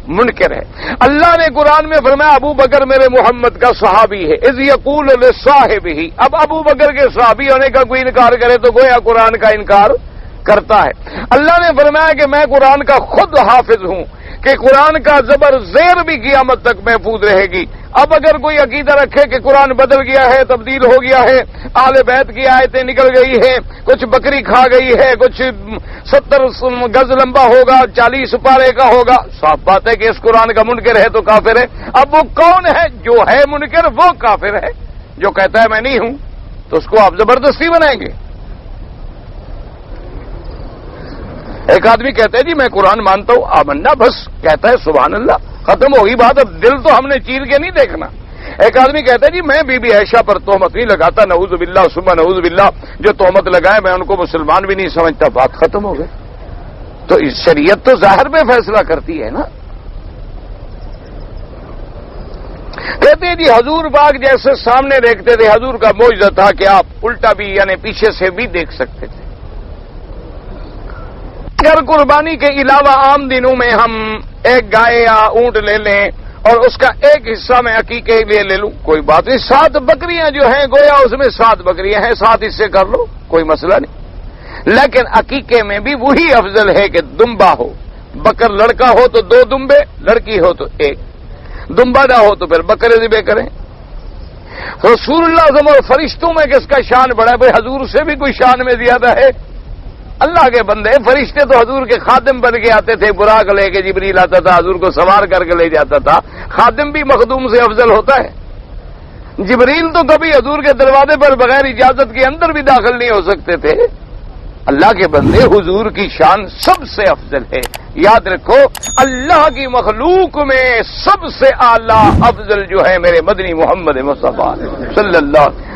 منکر ہے. اللہ نے قرآن میں فرمایا ابو بکر میرے محمد کا صحابی ہے, اذ یقول لصاحبہ. اب ابو بکر کے صحابی ہونے کا کوئی انکار کرے تو گویا قرآن کا انکار کرتا ہے. اللہ نے فرمایا کہ میں قرآن کا خود حافظ ہوں, کہ قرآن کا زبر زیر بھی قیامت تک محفوظ رہے گی۔ اب اگر کوئی عقیدہ رکھے کہ قرآن بدل گیا ہے، تبدیل ہو گیا ہے، اہل بیت کی آیتیں نکل گئی ہیں، کچھ بکری کھا گئی ہے، کچھ 70 گز لمبا ہوگا، 40 پارے کا ہوگا، صاف بات ہے کہ اس قرآن کا منکر ہے تو کافر ہے۔ اب وہ کون ہے جو ہے منکر؟ وہ کافر ہے۔ جو کہتا ہے میں نہیں ہوں تو اس کو آپ زبردستی بنائیں گے؟ ایک آدمی کہتا ہے جی میں قرآن مانتا ہوں، آمنا، بس کہتا ہے سبحان اللہ، ختم ہوگی بات، اب دل تو ہم نے چیر کے نہیں دیکھنا۔ ایک آدمی کہتا ہے جی میں بی بی عائشہ پر تہمت نہیں لگاتا، نعوذ باللہ ثم نعوذ باللہ، جو تہمت لگائے میں ان کو مسلمان بھی نہیں سمجھتا، بات ختم ہو گئی۔ تو اس شریعت تو ظاہر میں فیصلہ کرتی ہے نا۔ کہتے ہیں جی حضور باغ جیسے سامنے دیکھتے تھے، حضور کا معجزہ تھا کہ آپ الٹا بھی یعنی پیچھے سے بھی دیکھ سکتے تھے۔ اگر قربانی کے علاوہ عام دنوں میں ہم ایک گائے یا اونٹ لے لیں اور اس کا ایک حصہ میں عقیقے کے لیے لے لوں، کوئی بات نہیں، 7 بکریاں جو ہیں گویا اس میں 7 بکریاں ہیں، 7 حصے کر لو، کوئی مسئلہ نہیں۔ لیکن عقیقے میں بھی وہی افضل ہے کہ دمبا ہو، بکر لڑکا ہو تو 2 دمبے، لڑکی ہو تو 1، دمبا نہ ہو تو پھر بکرے ذبح کریں۔ رسول اللہ صلی اللہ علیہ وسلم فرشتوں میں کس کا شان بڑا ہے؟ بھائی حضور سے بھی کوئی شان میں زیادہ ہے؟ اللہ کے بندے، فرشتے تو حضور کے خادم بن کے آتے تھے، براق لے کے جبریل آتا تھا، حضور کو سوار کر کے لے جاتا تھا، خادم بھی مخدوم سے افضل ہوتا ہے؟ جبریل تو کبھی حضور کے دروازے پر بغیر اجازت کے اندر بھی داخل نہیں ہو سکتے تھے۔ اللہ کے بندے، حضور کی شان سب سے افضل ہے۔ یاد رکھو، اللہ کی مخلوق میں سب سے اعلیٰ افضل جو ہے میرے مدنی محمد مصطفیٰ صلی اللہ علیہ وسلم۔